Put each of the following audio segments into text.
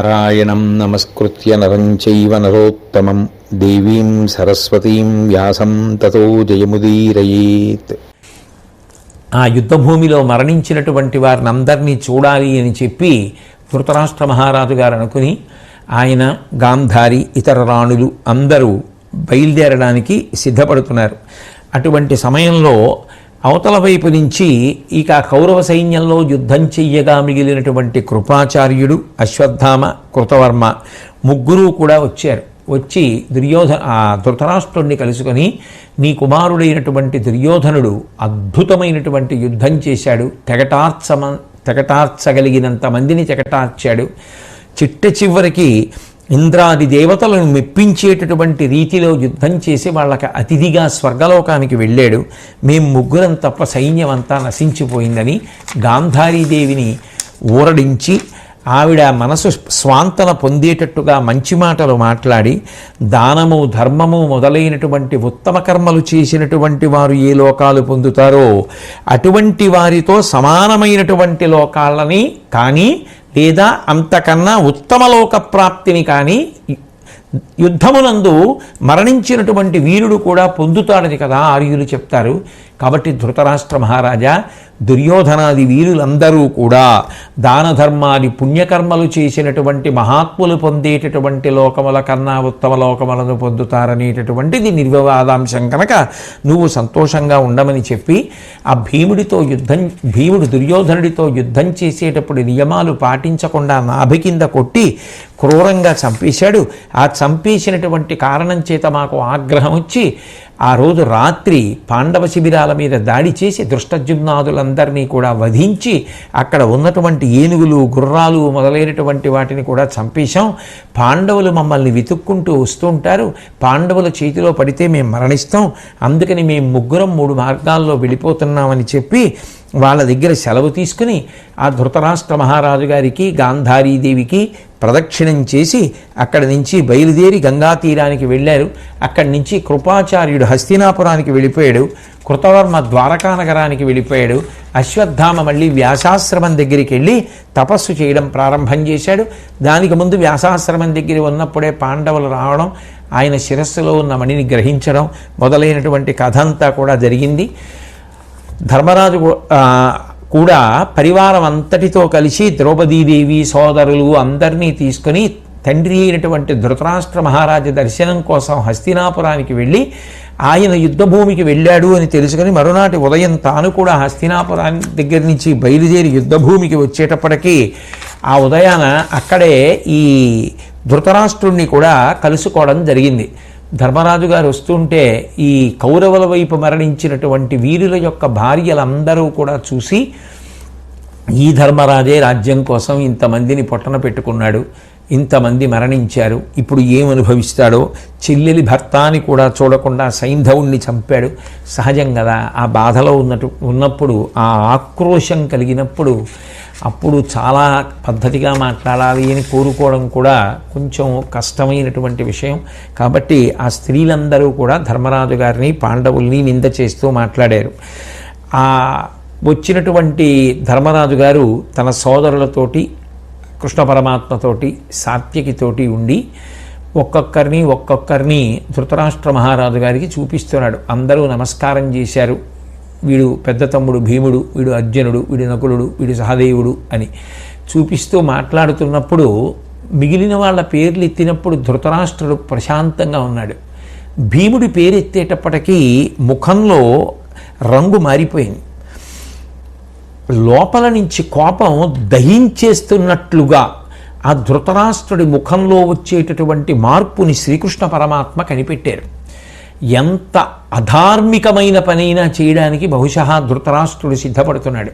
నారాయణం నమస్కృత్య నరం చైవ నరోత్తమం దేవీం సరస్వతీం వ్యాసం తతో జయముదీరయేత్. ఆ యుద్ధభూమిలో మరణించినటువంటి వారిని అందరినీ చూడాలి అని చెప్పి ధృతరాష్ట్ర మహారాజు గారు అనుకుని ఆయన, గాంధారి, ఇతర రాణులు అందరూ బయలుదేరడానికి సిద్ధపడుతున్నారు. అటువంటి సమయంలో అవతల వైపు నుంచి ఇక కౌరవ సైన్యంలో యుద్ధం చెయ్యగా మిగిలినటువంటి కృపాచార్యుడు, అశ్వత్థామ, కృతవర్మ ముగ్గురు కూడా వచ్చారు. వచ్చి ధృతరాష్ట్రుడిని కలుసుకొని, నీ కుమారుడైనటువంటి దుర్యోధనుడు అద్భుతమైనటువంటి యుద్ధం చేశాడు, తెగటార్చగలిగినంత మందిని తెగటార్చాడు, చిట్ట చివరికి ఇంద్రాది దేవతలను మెప్పించేటటువంటి రీతిలో యుద్ధం చేసి వాళ్ళకి అతిథిగా స్వర్గలోకానికి వెళ్ళాడు. మేము ముగ్గురం తప్ప సైన్యం అంతా నశించిపోయిందని గాంధారీదేవిని ఊరడించి ఆవిడ మనసు స్వాంతన పొందేటట్టుగా మంచి మాటలు మాట్లాడి, దానము, ధర్మము మొదలైనటువంటి ఉత్తమ కర్మలు చేసినటువంటి వారు ఏ లోకాలు పొందుతారో అటువంటి వారితో సమానమైనటువంటి లోకాలని కానీ లేదా అంతకన్నా ఉత్తమ లోక ప్రాప్తిని కానీ యుద్ధమునందు మరణించినటువంటి వీరుడు కూడా పొందుతాడని కదా ఆర్యులు చెప్తారు. కాబట్టి ధృతరాష్ట్ర మహారాజా, దుర్యోధనాది వీరులందరూ కూడా దాన ధర్మాది పుణ్యకర్మలు చేసినటువంటి మహాత్ములు పొందేటటువంటి లోకముల కన్నా ఉత్తమ లోకములను పొందుతారనేటటువంటిది నిర్వివాదాంశం కనుక నువ్వు సంతోషంగా ఉండమని చెప్పి ఆ భీముడు దుర్యోధనుడితో యుద్ధం చేసేటప్పుడు నియమాలు పాటించకుండా నాభి కింద కొట్టి క్రూరంగా చంపేశాడు. ఆ చంపేసినటువంటి కారణం చేత మాకు ఆగ్రహం వచ్చి ఆ రోజు రాత్రి పాండవ శిబిరాల మీద దాడి చేసి దృష్టజుమ్నాదులందరినీ కూడా వధించి అక్కడ ఉన్నటువంటి ఏనుగులు, గుర్రాలు మొదలైనటువంటి వాటిని కూడా చంపేశాం. పాండవులు మమ్మల్ని వెతుక్కుంటూ వస్తూ ఉంటారు, పాండవుల చేతిలో పడితే మేము మరణిస్తాం, అందుకని మేము ముగ్గురం 3 మార్గాల్లో వెళ్ళిపోతున్నామని చెప్పి వాళ్ళ దగ్గర సెలవు తీసుకుని ఆ ధృతరాష్ట్ర మహారాజు గారికి, గాంధారీదేవికి ప్రదక్షిణం చేసి అక్కడి నుంచి బయలుదేరి గంగా తీరానికి వెళ్ళారు. అక్కడి నుంచి కృపాచార్యుడు హస్తినాపురానికి వెళ్ళిపోయాడు, కృతవర్మ ద్వారకా నగరానికి వెళ్ళిపోయాడు, అశ్వత్థామ మళ్ళీ వ్యాసాశ్రమం దగ్గరికి వెళ్ళి తపస్సు చేయడం ప్రారంభం చేశాడు. దానికి ముందు వ్యాసాశ్రమం దగ్గర ఉన్నప్పుడే పాండవులు రావడం, ఆయన శిరస్సులో ఉన్న మణిని గ్రహించడం మొదలైనటువంటి కథ అంతా కూడా జరిగింది. ధర్మరాజు కూడా పరివారం అంతటితో కలిసి ద్రౌపదీదేవి సోదరులు అందరినీ తీసుకొని తండ్రి అయినటువంటి ధృతరాష్ట్ర మహారాజు దర్శనం కోసం హస్తినాపురానికి వెళ్ళి ఆయన యుద్ధభూమికి వెళ్ళాడు అని తెలుసుకొని మరునాటి ఉదయం తాను కూడా హస్తినాపురాన్ని దగ్గర నుంచి బయలుదేరి యుద్ధభూమికి వచ్చేటప్పటికీ ఆ ఉదయాన అక్కడే ఈ ధృతరాష్ట్రుణ్ణి కూడా కలుసుకోవడం జరిగింది. ధర్మరాజు గారు వస్తుంటే ఈ కౌరవుల వైపు మరణించినటువంటి వీరుల యొక్క భార్యలందరూ కూడా చూసి, ఈ ధర్మరాజే రాజ్యం కోసం ఇంతమందిని పొట్టన పెట్టుకున్నాడు, ఇంతమంది మరణించారు, ఇప్పుడు ఏమనుభవిస్తాడో, చెల్లెలి భర్త అని కూడా చూడకుండా సైంధవుణ్ణి చంపాడు, సహజం కదా. ఆ బాధలో ఉన్నప్పుడు ఆ ఆక్రోశం కలిగినప్పుడు అప్పుడు చాలా పద్ధతిగా మాట్లాడాలి అని కోరుకోవడం కూడా కొంచెం కష్టమైనటువంటి విషయం. కాబట్టి ఆ స్త్రీలందరూ కూడా ధర్మరాజు గారిని, పాండవుల్ని నింద చేస్తూ మాట్లాడారు. ఆ వచ్చినటువంటి ధర్మరాజు గారు తన సోదరులతోటి, కృష్ణ పరమాత్మతోటి, సాత్యకితోటి ఉండి ఒక్కొక్కరిని ధృతరాష్ట్ర మహారాజు గారికి చూపిస్తున్నాడు. అందరూ నమస్కారం చేశారు. వీడు పెద్ద తమ్ముడు భీముడు, వీడు అర్జునుడు, వీడు నకులుడు, వీడు సహదేవుడు అని చూపిస్తూ మాట్లాడుతున్నప్పుడు మిగిలిన వాళ్ళ పేర్లు ఎత్తినప్పుడు ధృతరాష్ట్రుడు ప్రశాంతంగా ఉన్నాడు. భీముడి పేరు ఎత్తేటప్పటికీ ముఖంలో రంగు మారిపోయింది. లోపల నుంచి కోపం దహించేస్తున్నట్లుగా ఆ ధృతరాష్ట్రుడి ముఖంలో వచ్చేటటువంటి మార్పుని శ్రీకృష్ణ పరమాత్మ కనిపెట్టారు. ఎంత అధార్మికమైన పనైనా చేయడానికి బహుశా ధృతరాష్ట్రుడు సిద్ధపడుతున్నాడు,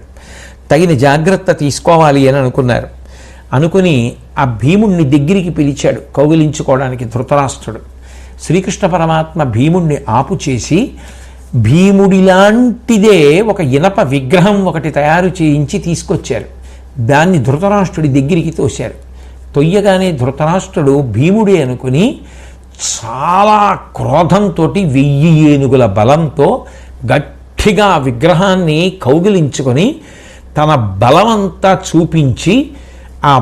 తగిన జాగ్రత్త తీసుకోవాలి అని అనుకున్నారు. అనుకుని ఆ భీముణ్ణి దగ్గరికి పిలిచాడు కౌగిలించుకోవడానికి ధృతరాష్ట్రుడు. శ్రీకృష్ణ పరమాత్మ భీముణ్ణి ఆపు చేసి భీముడిలాంటిదే ఒక ఇనప విగ్రహం ఒకటి తయారు చేయించి తీసుకొచ్చారు. దాన్ని ధృతరాష్ట్రుడి దగ్గరికి తోశారు. తొయ్యగానే ధృతరాష్ట్రుడు భీముడే అనుకుని చాలా క్రోధంతో 1000 ఏనుగుల బలంతో గట్టిగా విగ్రహాన్ని కౌగిలించుకొని తన బలమంతా చూపించి ఆ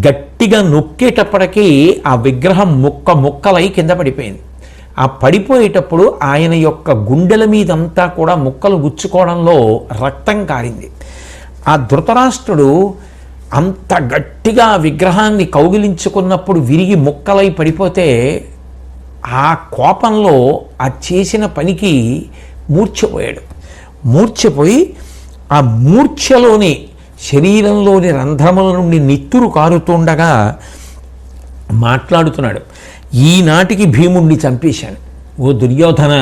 గట్టిగా నొక్కేటప్పటికీ ఆ విగ్రహం ముక్కలై కింద పడిపోయింది. ఆ పడిపోయేటప్పుడు ఆయన యొక్క గుండెల మీదంతా కూడా ముక్కలు గుచ్చుకోవడంలో రక్తం కారింది. ఆ ధృతరాష్ట్రుడు అంత గట్టిగా విగ్రహాన్ని కౌగిలించుకున్నప్పుడు విరిగి ముక్కలై పడిపోతే ఆ కోపంలో ఆ చేసిన పనికి మూర్ఛపోయాడు. మూర్ఛపోయి ఆ మూర్ఛలోని శరీరంలోని రంధ్రముల నుండి నిత్తురు కారుతుండగా మాట్లాడుతున్నాడు. ఈనాటికి భీముణ్ణి చంపేశాను, ఓ దుర్యోధన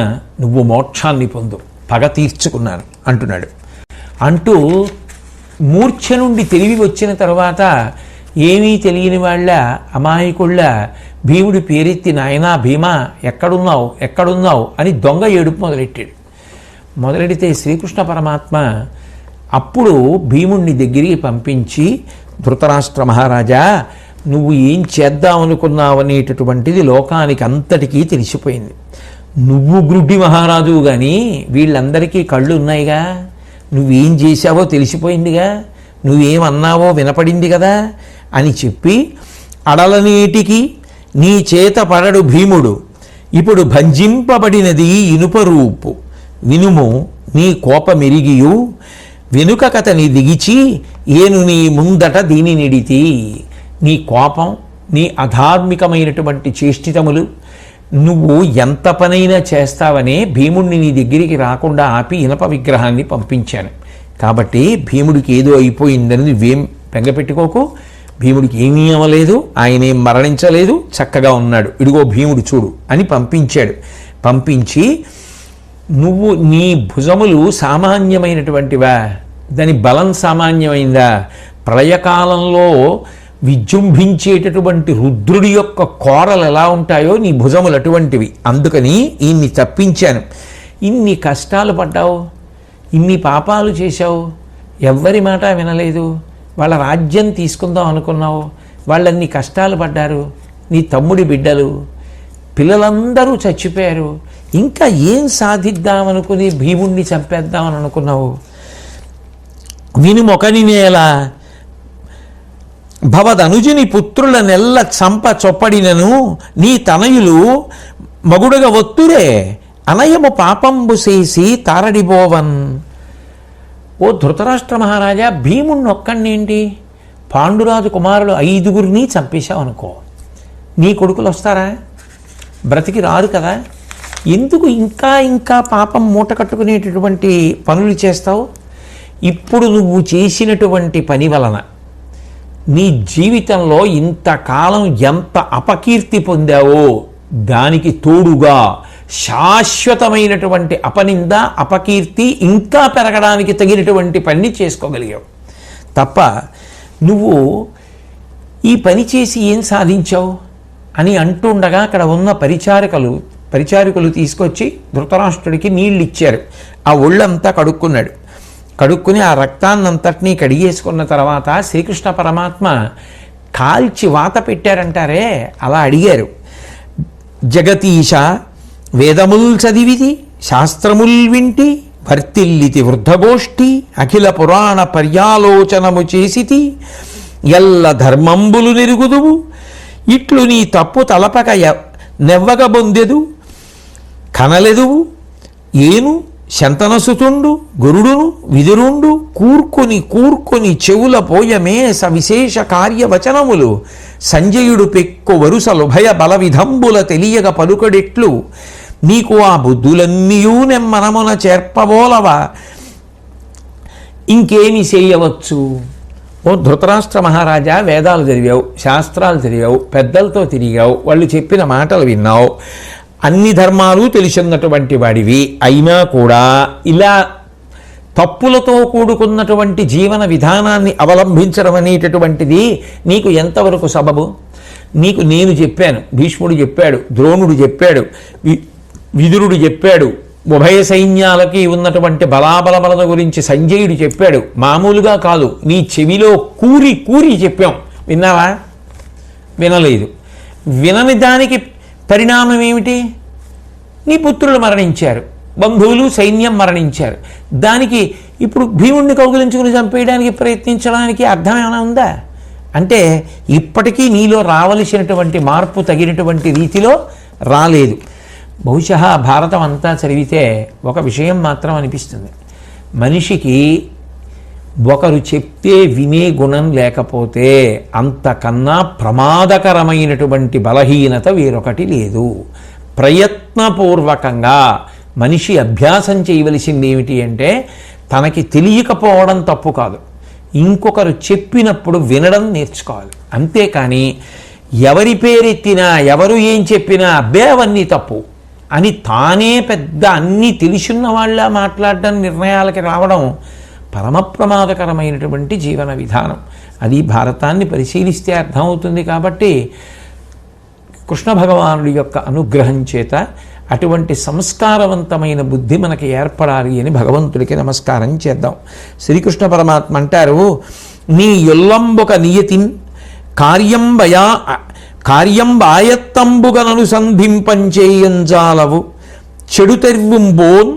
నువ్వు మోక్షాన్ని పొందు, పగ తీర్చుకున్నాను అంటున్నాడు. అంటూ మూర్ఛ నుండి తెలివి వచ్చిన తర్వాత ఏమీ తెలియని వాళ్ళ అమాయకుళ్ళ భీముడి పేరెత్తి నాయనా భీమా ఎక్కడున్నావు అని దొంగ ఏడుపు మొదలెడితే శ్రీకృష్ణ పరమాత్మ అప్పుడు భీముణ్ణి దగ్గరికి పంపించి, ధృతరాష్ట్ర మహారాజా నువ్వు ఏం చేద్దామనుకున్నావు అనేటటువంటిది లోకానికి అంతటికీ తెలిసిపోయింది. నువ్వు గ్రుడ్డి మహారాజు కానీ వీళ్ళందరికీ కళ్ళు ఉన్నాయిగా, నువ్వేం చేశావో తెలిసిపోయిందిగా, నువ్వేమన్నావో వినపడింది కదా అని చెప్పి, అడలనీటికి నీ చేత పడడు భీముడు, ఇప్పుడు భంజింపబడినది ఇనుప రూపు, వినుము నీ కోపమెరిగియు వెనుక కథని దిగిచి ఏను నీ ముందట దీని నిడితి. నీ కోపం, నీ అధార్మికమైనటువంటి చేష్టితములు, నువ్వు ఎంత పనైనా చేస్తావనే భీముడిని నీ దగ్గరికి రాకుండా ఆపి ఇనప విగ్రహాన్ని పంపించాను. కాబట్టి భీముడికి ఏదో అయిపోయిందని నువ్వేం బెంగపెట్టుకోకు, భీముడికి ఏమీ అవ్వలేదు, ఆయనేం మరణించలేదు, చక్కగా ఉన్నాడు, ఇదిగో భీముడు చూడు అని పంపించాడు. పంపించి నువ్వు నీ భుజములు సామాన్యమైనటువంటివా, దాని బలం సామాన్యమైందా, ప్రళయకాలంలో విజృంభించేటటువంటి రుద్రుడి యొక్క కోరలు ఎలా ఉంటాయో నీ భుజములు అటువంటివి, అందుకని ఈయన్ని తప్పించాను. ఇన్ని కష్టాలు పడ్డావు, ఇన్ని పాపాలు చేశావు, ఎవ్వరి మాట వినలేదు, వాళ్ళ రాజ్యం తీసుకుందాం అనుకున్నావు, వాళ్ళన్ని కష్టాలు పడ్డారు, నీ తమ్ముడి బిడ్డలు పిల్లలందరూ చచ్చిపోయారు, ఇంకా ఏం సాధిద్దామనుకుని భీముణ్ణి చంపేద్దామని అనుకున్నావు. వినుమొకని నేల భవదనుజుని పుత్రుల నెల్ల చంప చొప్పడినను నీ తనయులు మగుడుగ ఒత్తురే అనయము పాపంబు చేసి తారడిబోవన్. ఓ ధృతరాష్ట్ర మహారాజా, భీముణ్ణి ఒక్కడినేంటి, పాండురాజు కుమారులు 5గురిని చంపేశావు అనుకో, నీ కొడుకులు వస్తారా, బ్రతికి రారు కదా, ఎందుకు ఇంకా ఇంకా పాపం మూట కట్టుకునేటటువంటి పనులు చేస్తావు. ఇప్పుడు నువ్వు చేసినటువంటి పని వలన నీ జీవితంలో ఇంతకాలం ఎంత అపకీర్తి పొందావో దానికి తోడుగా శాశ్వతమైనటువంటి అపనింద అపకీర్తి ఇంకా పెరగడానికి తగినటువంటి పని చేసుకోగలిగావు తప్ప నువ్వు ఈ పని చేసి ఏం సాధించావు అని అంటుండగా అక్కడ ఉన్న పరిచారికలు తీసుకొచ్చి ధృతరాష్ట్రుడికి నీళ్ళు ఇచ్చారు. ఆ ఒళ్ళంతా కడుక్కున్నాడు. కడుక్కుని ఆ రక్తాన్నంతటినీ కడిగేసుకున్న తర్వాత శ్రీకృష్ణ పరమాత్మ కాల్చి వాత పెట్టారంటారే అలా అడిగారు. జగతీశ వేదముల్ చదివితి శాస్త్రముల్ వింటి వర్తిల్లితి వృద్ధగోష్ఠి అఖిల పురాణ పర్యాలోచనము చేసితి ఎల్ల ధర్మంబులు నిరుగుదువు ఇట్లు నీ తప్పు తలపక నెవ్వగ బొందెదు కనలెదువు ఏను శంతనసుతుండు గురుడును విదురుండు కూర్కొని చెవుల పోయమే సవిశేష కార్యవచనములు సంజయుడు పెక్కు వరుసలు భయ బల విధంబుల తెలియగ పలుకడెట్లు నీకు ఆ బుద్ధులన్నీయూ నెమ్మనమున చేర్పబోలవా ఇంకేమి చేయవచ్చు. ఓ ధృతరాష్ట్ర మహారాజా, వేదాలు చదివావు, శాస్త్రాలు చదివావు, పెద్దలతో తిరిగావు, వాళ్ళు చెప్పిన మాటలు విన్నావు, అన్ని ధర్మాలు తెలిసినటువంటి వాడివి, అయినా కూడా ఇలా తప్పులతో కూడుకున్నటువంటి జీవన విధానాన్ని అవలంబించడం అనేటటువంటిది నీకు ఎంతవరకు సబబు? నీకు నేను చెప్పాను, భీష్ముడు చెప్పాడు, ద్రోణుడు చెప్పాడు, విదురుడు చెప్పాడు, ఉభయ సైన్యాలకి ఉన్నటువంటి బలాబలముల గురించి సంజయుడు చెప్పాడు. మామూలుగా కాదు, నీ చెవిలో కూరి చెప్పాం, విన్నావా? వినలేదు. వినని దానికి పరిణామం ఏమిటి? నీ పుత్రులు మరణించారు, బంధువులు సైన్యం మరణించారు. దానికి ఇప్పుడు భీముడిని కౌగిలించుకుని చంపేయడానికి ప్రయత్నించడానికి అర్థం ఏమైనా ఉందా? అంటే ఇప్పటికీ నీలో రావలసినటువంటి మార్పు తగినటువంటి రీతిలో రాలేదు. బహుశా భారతం అంతా చదివితే ఒక విషయం మాత్రం అనిపిస్తుంది, మనిషికి ఒకరు చెప్తే వినే గుణం లేకపోతే అంతకన్నా ప్రమాదకరమైనటువంటి బలహీనత వేరొకటి లేదు. ప్రయత్నపూర్వకంగా మనిషి అభ్యాసం చేయవలసింది ఏమిటి అంటే, తనకి తెలియకపోవడం తప్పు కాదు, ఇంకొకరు చెప్పినప్పుడు వినడం నేర్చుకోవాలి. అంతేకాని ఎవరి పేరెత్తినా ఎవరు ఏం చెప్పినా అబ్బే అవన్నీ తప్పు అని తానే పెద్ద అన్నీ తెలిసిన వాళ్ళ మాట్లాడడం, నిర్ణయాలకి రావడం పరమ ప్రమాదకరమైనటువంటి జీవన విధానం. అది భారతాన్ని పరిశీలిస్తే అర్థమవుతుంది. కాబట్టి కృష్ణ భగవానుడి యొక్క అనుగ్రహం చేత అటువంటి సంస్కారవంతమైన బుద్ధి మనకి ఏర్పడాలి అని భగవంతుడికి నమస్కారం చేద్దాం. శ్రీకృష్ణ పరమాత్మ అంటారు, నీ యొల్లంబొక నియతిన్ కార్యంబాయత్తంబుగనను సంధింపంచేయంజాలవు చెడుతెర్వుంబోన్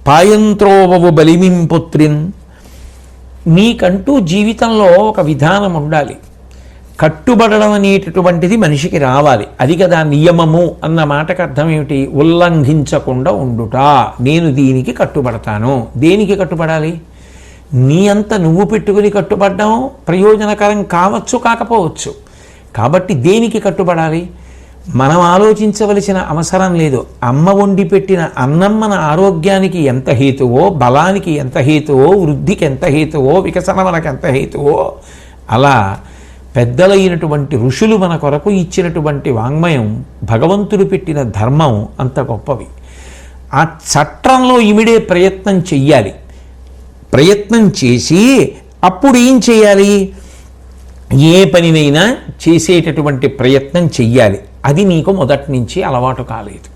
పాయంత్రోవవు బలిమింపుత్రిన్. నీకంటూ జీవితంలో ఒక విధానం ఉండాలి. కట్టుబడడం అనేటటువంటిది మనిషికి రావాలి. అది కదా నియమము అన్న మాటకు అర్థం ఏమిటి? ఉల్లంఘించకుండా ఉండుట. నేను దీనికి కట్టుబడతాను. దేనికి కట్టుబడాలి? నీ అంత నువ్వు పెట్టుకుని కట్టుబడ్డం ప్రయోజనకరం కావచ్చు, కాకపోవచ్చు. కాబట్టి దేనికి కట్టుబడాలి? మనం ఆలోచించవలసిన అవసరం లేదు. అమ్మ వండి పెట్టిన అన్నం మన ఆరోగ్యానికి ఎంత హేతువో, బలానికి ఎంత హేతువో, వృద్ధికి ఎంత హేతువో, వికసనములకు ఎంత హేతువో, అలా పెద్దలైనటువంటి ఋషులు మన కొరకు ఇచ్చినటువంటి వాంగ్మయం, భగవంతుడు పెట్టిన ధర్మం అంత గొప్పవి. ఆ చట్రంలో ఇమిడే ప్రయత్నం చెయ్యాలి. ప్రయత్నం చేసి అప్పుడు ఏం చేయాలి? ఏ పనినైనా చేసేటటువంటి ప్రయత్నం చెయ్యాలి. అది నీకు మొదటి నుంచి అలవాటు కాలేదు.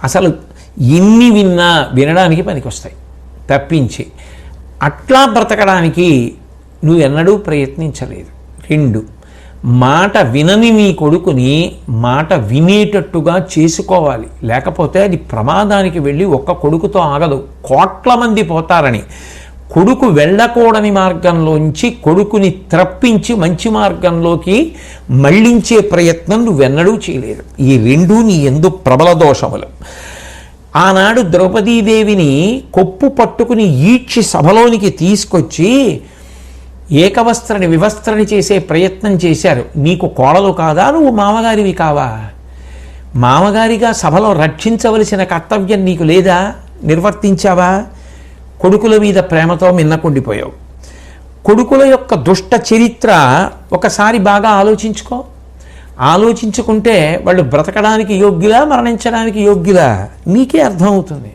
అసలు ఎన్ని వినడానికి పనికొస్తాయి తప్పించి అట్లా బ్రతకడానికి నువ్వెన్నడూ ప్రయత్నించలేదు. 2, మాట వినని నీ కొడుకుని మాట వినేటట్టుగా చేసుకోవాలి. లేకపోతే అది ప్రమాదానికి వెళ్ళి ఒక్క కొడుకుతో ఆగదు, కోట్ల మంది పోతారని. కొడుకు వెళ్ళకూడని మార్గంలోంచి కొడుకుని త్రప్పించి మంచి మార్గంలోకి మళ్ళించే ప్రయత్నం నువ్వెన్నడూ చేయలేదు. ఈ 2 నీ యందు ప్రబల దోషములు. ఆనాడు ద్రౌపదీదేవిని కొప్పు పట్టుకుని ఈడ్చి సభలోనికి తీసుకొచ్చి ఏకవస్త్రని వివస్త్రని చేసే ప్రయత్నం చేశారు. నీకు కోడలు కాదా? నువ్వు మామగారివి కావా? మామగారిగా సభలో రక్షించవలసిన కర్తవ్యం నీకు లేదా? నిర్వర్తించావా? కొడుకుల మీద ప్రేమతో మిన్నకుండిపోయావు. కొడుకుల యొక్క దుష్ట చరిత్ర ఒకసారి బాగా ఆలోచించుకో. ఆలోచించుకుంటే వాళ్ళు బ్రతకడానికి యోగ్యులా, మరణించడానికి యోగ్యులా నీకే అర్థమవుతుంది.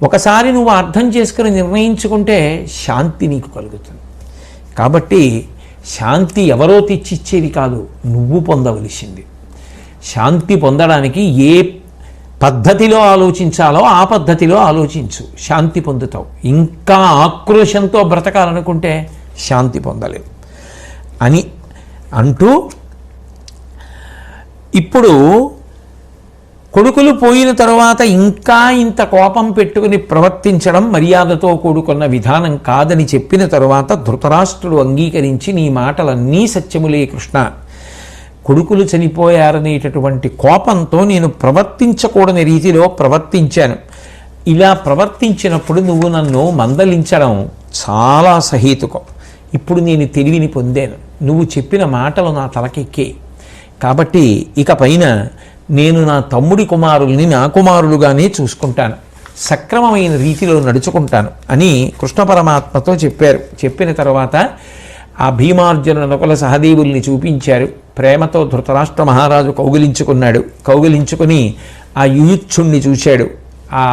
ఒకసారి నువ్వు అర్థం చేసుకుని నిర్ణయించుకుంటే శాంతి నీకు కలుగుతుంది. కాబట్టి శాంతి ఎవరో తెచ్చిచ్చేది కాదు, నువ్వు పొందవలసింది. శాంతి పొందడానికి ఏ పద్ధతిలో ఆలోచించాలో ఆ పద్ధతిలో ఆలోచించు, శాంతి పొందుతావు. ఇంకా ఆక్రోశంతో బ్రతకాలనుకుంటే శాంతి పొందలేవు అని అంటూ, ఇప్పుడు కొడుకులు పోయిన తరువాత ఇంకా ఇంత కోపం పెట్టుకుని ప్రవర్తించడం మర్యాదతో కూడుకున్న విధానం కాదని చెప్పిన తరువాత ధృతరాష్ట్రుడు అంగీకరించి, నీ మాటలన్నీ సత్యములే కృష్ణ, కొడుకులు చనిపోయారనేటటువంటి కోపంతో నేను ప్రవర్తించకూడని రీతిలో ప్రవర్తించాను. ఇలా ప్రవర్తించినప్పుడు నువ్వు నన్ను మందలించడం చాలా సహేతుకం. ఇప్పుడు నేను తెలివిని పొందాను, నువ్వు చెప్పిన మాటలు నా తలకెక్కే. కాబట్టి ఇక పైన నేను నా తమ్ముడి కుమారుల్ని నా కుమారులుగానే చూసుకుంటాను, సక్రమమైన రీతిలో నడుచుకుంటాను అని కృష్ణ పరమాత్మతో చెప్పారు. చెప్పిన తర్వాత ఆ భీమార్జున నకుల సహదేవుల్ని చూపించారు. ప్రేమతో ధృతరాష్ట్ర మహారాజు కౌగిలించుకున్నాడు. కౌగిలించుకుని ఆ యుయుత్సుణ్ణి చూశాడు. ఆ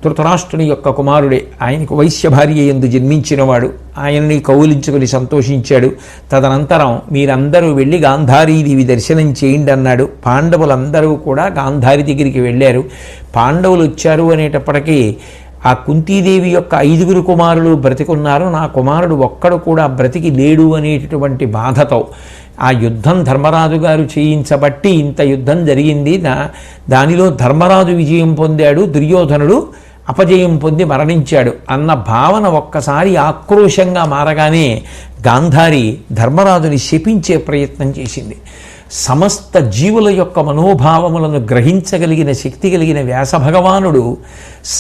ధృతరాష్ట్రుని యొక్క కుమారుడే, ఆయనకు వైశ్య భార్య యందు జన్మించినవాడు. ఆయనని కౌగిలించుకుని సంతోషించాడు. తదనంతరం మీరందరూ వెళ్ళి గాంధారీదేవి దర్శనం చేయండి అన్నాడు. పాండవులందరూ కూడా గాంధారి దగ్గరికి వెళ్ళారు. పాండవులు వచ్చారు అనేటప్పటికీ ఆ కుంతీదేవి యొక్క 5 కుమారులు బ్రతికున్నారు, నా కుమారుడు ఒక్కడు కూడా బ్రతికి లేడు అనేటటువంటి బాధతో ఆ యుద్ధం ధర్మరాజు గారు చేయించబట్టి ఇంత యుద్ధం జరిగింది. దానిలో ధర్మరాజు విజయం పొందాడు, దుర్యోధనుడు అపజయం పొంది మరణించాడు అన్న భావన ఒక్కసారి ఆక్రోశంగా మారగానే గాంధారి ధర్మరాజుని శపించే ప్రయత్నం చేసింది. సమస్త జీవుల యొక్క మనోభావములను గ్రహించగలిగిన శక్తి కలిగిన వ్యాస భగవానుడు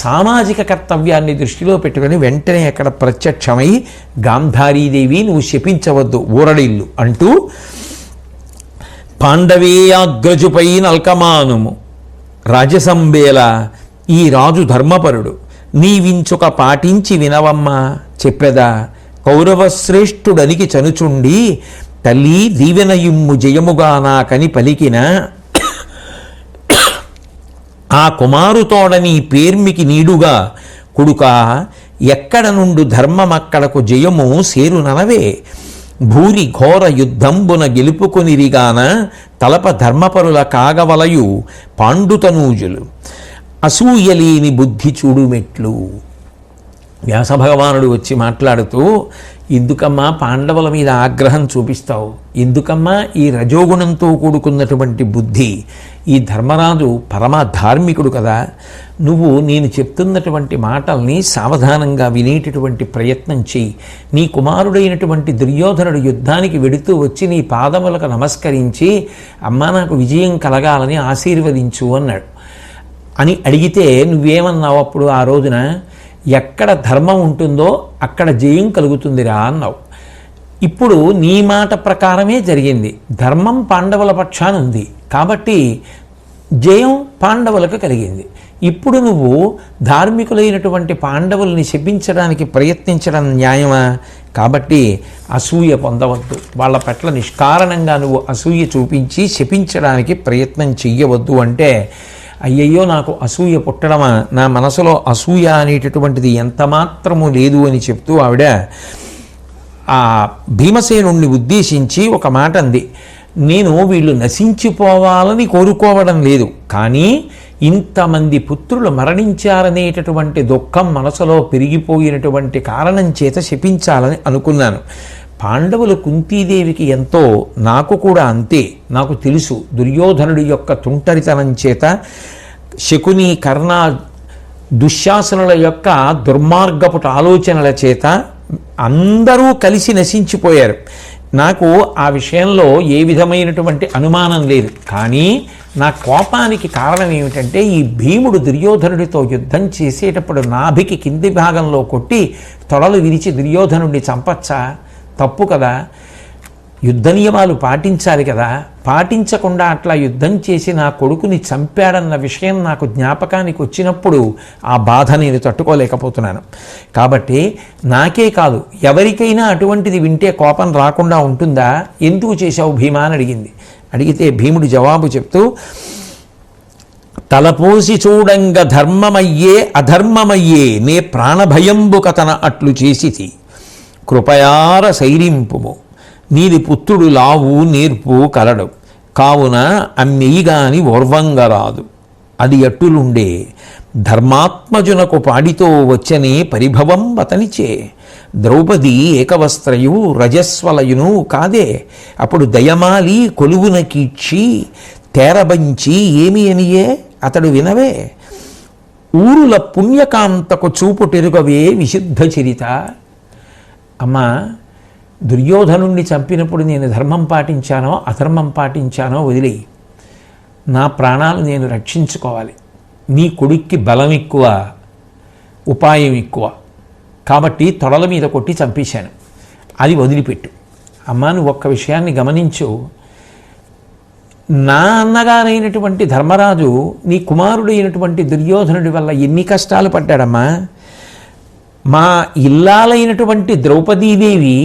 సామాజిక కర్తవ్యాన్ని దృష్టిలో పెట్టుకుని వెంటనే అక్కడ ప్రత్యక్షమై గాంధారీదేవి నువ్వు శపించవద్దు ఊరడిల్లు అంటూ పాండవేయాగ్రజుపై నల్కమానుము రాజసంబేల ఈ రాజు ధర్మపరుడు నీవించుక పాటించి వినవమ్మా చెప్పెదా కౌరవశ్రేష్ఠుడనికి చనుచుండి తల్లి దీవెనయుమ్ము జయముగా నాకని పలికిన ఆ కుమారుతోడని పేర్మికి నీడుగా కొడుకా ఎక్కడ నుండు ధర్మమక్కడకు జయము సేరుననవే భూరి ఘోర యుద్ధంబున గెలుపుకొనిరిగాన తలప ధర్మపరుల కాగవలయు పాండుతనూజులు అసూయలేని బుద్ధి చూడుమెట్లు. వ్యాసభగవానుడు వచ్చి మాట్లాడుతూ ఎందుకమ్మా పాండవుల మీద ఆగ్రహం చూపిస్తావు, ఎందుకమ్మా ఈ రజోగుణంతో కూడుకున్నటువంటి బుద్ధి, ఈ ధర్మరాజు పరమ ధార్మికుడు కదా, నువ్వు నేను చెప్తున్నటువంటి మాటల్ని సావధానంగా వినేటటువంటి ప్రయత్నం చెయ్యి. నీ కుమారుడైనటువంటి దుర్యోధనుడు యుద్ధానికి వెడుతూ వచ్చి నీ పాదములకు నమస్కరించి అమ్మా నాకు విజయం కలగాలని ఆశీర్వదించు అన్నాడు. అని అడిగితే నువ్వేమన్నావు అప్పుడు ఆ రోజున? ఎక్కడ ధర్మం ఉంటుందో అక్కడ జయం కలుగుతుందిరా అన్నావు. ఇప్పుడు నీ మాట ప్రకారమే జరిగింది. ధర్మం పాండవుల పక్షాన ఉంది కాబట్టి జయం పాండవులకు కలిగింది. ఇప్పుడు నువ్వు ధార్మికులైనటువంటి పాండవుల్ని శపించడానికి ప్రయత్నించడం న్యాయమా? కాబట్టి అసూయ పొందవద్దు, వాళ్ళ పట్ల నిష్కారణంగా నువ్వు అసూయ చూపించి శపించడానికి ప్రయత్నం చెయ్యవద్దు అంటే అయ్యయ్యో నాకు అసూయ పుట్టడమా, నా మనసులో అసూయ అనేటటువంటిది ఎంత మాత్రము లేదు అని చెప్తూ ఆవిడ ఆ భీమసేనుణ్ణి ఉద్దేశించి ఒక మాట అంది. నేను వీళ్ళు నశించిపోవాలని కోరుకోవడం లేదు, కానీ ఇంతమంది పుత్రులు మరణించారనేటటువంటి దుఃఖం మనసులో పెరిగిపోయినటువంటి కారణం చేత శపించాలని అనుకున్నాను. పాండవులు కుంతీదేవికి ఎంతో, నాకు కూడా అంతే. నాకు తెలుసు దుర్యోధనుడి యొక్క తుంటరితనం చేత, శకుని కర్ణ దుశ్శాసనుల యొక్క దుర్మార్గపు ఆలోచనల చేత అందరూ కలిసి నశించిపోయారు. నాకు ఆ విషయంలో ఏ విధమైనటువంటి అనుమానం లేదు. కానీ నా కోపానికి కారణం ఏమిటంటే ఈ భీముడు దుర్యోధనుడితో యుద్ధం చేసేటప్పుడు నాభికి కింది భాగంలో కొట్టి తొడలు విరిచి దుర్యోధనుడిని చంపచ్చా? తప్పు కదా. యుద్ధ నియమాలు పాటించాలి కదా. పాటించకుండా అట్లా యుద్ధం చేసి నా కొడుకుని చంపాడన్న విషయం నాకు జ్ఞాపకానికి వచ్చినప్పుడు ఆ బాధ నేను తట్టుకోలేకపోతున్నాను. కాబట్టి నాకే కాదు ఎవరికైనా అటువంటిది వింటే కోపం రాకుండా ఉంటుందా? ఎందుకు చేశావు భీమా అని అడిగింది. అడిగితే భీముడు జవాబు చెప్తూ తలపోసి చూడంగ ధర్మమయ్యే అధర్మమయ్యే నే ప్రాణభయంబు కథన అట్లు చేసితి కృపయార సైరింపుము నీది పుత్రుడు లావు నేర్పు కలడు కావున అమ్మెయిగాని ఓర్వంగరాదు అది అట్టులుండే ధర్మాత్మజునకు పాడితో వచ్చనే పరిభవం అతనిచే ద్రౌపది ఏకవస్త్రయు రజస్వలయును కాదే అప్పుడు దయమాలి కొలువున కీడ్చి తేరబంచి ఏమి అనియే అతడు వినవే ఊరుల పుణ్యకాంతకు చూపు టెరుగవే విశుద్ధ చరిత. అమ్మా, దుర్యోధనుణ్ణి చంపినప్పుడు నేను ధర్మం పాటించానో అధర్మం పాటించానో వదిలేయి. నా ప్రాణాలు నేను రక్షించుకోవాలి. నీ కొడుక్కి బలం ఎక్కువ, ఉపాయం ఎక్కువ, కాబట్టి తొడల మీద కొట్టి చంపేశాను, అది వదిలిపెట్టు. అమ్మా, నువ్వు ఒక్క విషయాన్ని గమనించు. నా అన్నగారైనటువంటి ధర్మరాజు నీ కుమారుడైనటువంటి దుర్యోధనుడి వల్ల ఎన్ని కష్టాలు పడ్డాడమ్మా. మా ఇల్లాలైనటువంటి ద్రౌపదీదేవి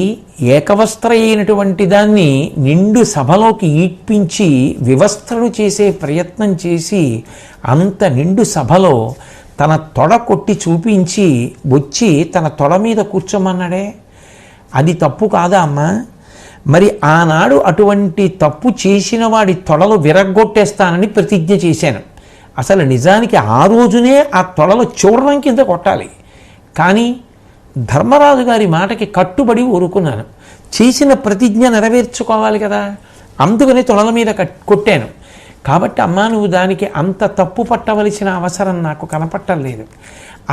ఏకవస్త్ర అయినటువంటి దాన్ని నిండు సభలోకి ఈడ్పించి వివస్త్రను చేసే ప్రయత్నం చేసి అంత నిండు సభలో తన తొడ కొట్టి చూపించి వచ్చి తన తొడ మీద కూర్చోమన్నాడే, అది తప్పు కాదా అమ్మా? మరి ఆనాడు అటువంటి తప్పు చేసిన వాడి తొడలు విరగ్గొట్టేస్తానని ప్రతిజ్ఞ చేశాను. అసలు నిజానికి ఆ రోజునే ఆ తొడలు చూడడం కింద కొట్టాలి. కానీ ధర్మరాజు గారి మాటకి కట్టుబడి ఊరుకున్నాను. చేసిన ప్రతిజ్ఞ నెరవేర్చుకోవాలి కదా, అందుకని తొడల మీద కొట్టాను. కాబట్టి అమ్మా నువ్వు దానికి అంత తప్పు పట్టవలసిన అవసరం నాకు కనపట్టలేదు.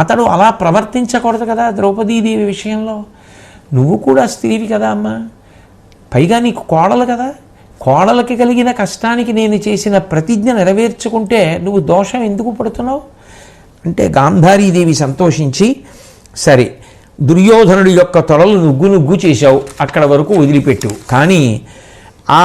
అతడు అలా ప్రవర్తించకూడదు కదా ద్రౌపదీదేవి విషయంలో. నువ్వు కూడా స్త్రీవి కదా అమ్మా, పైగా నీకు కోడలు కదా, కోడలకి కలిగిన కష్టానికి నేను చేసిన ప్రతిజ్ఞ నెరవేర్చుకుంటే నువ్వు దోషం ఎందుకు పడుతున్నావు అంటే గాంధారీదేవి సంతోషించి, సరే దుర్యోధనుడి యొక్క తొడలు నుగ్గు చేశావు, అక్కడ వరకు వదిలిపెట్టు, కానీ ఆ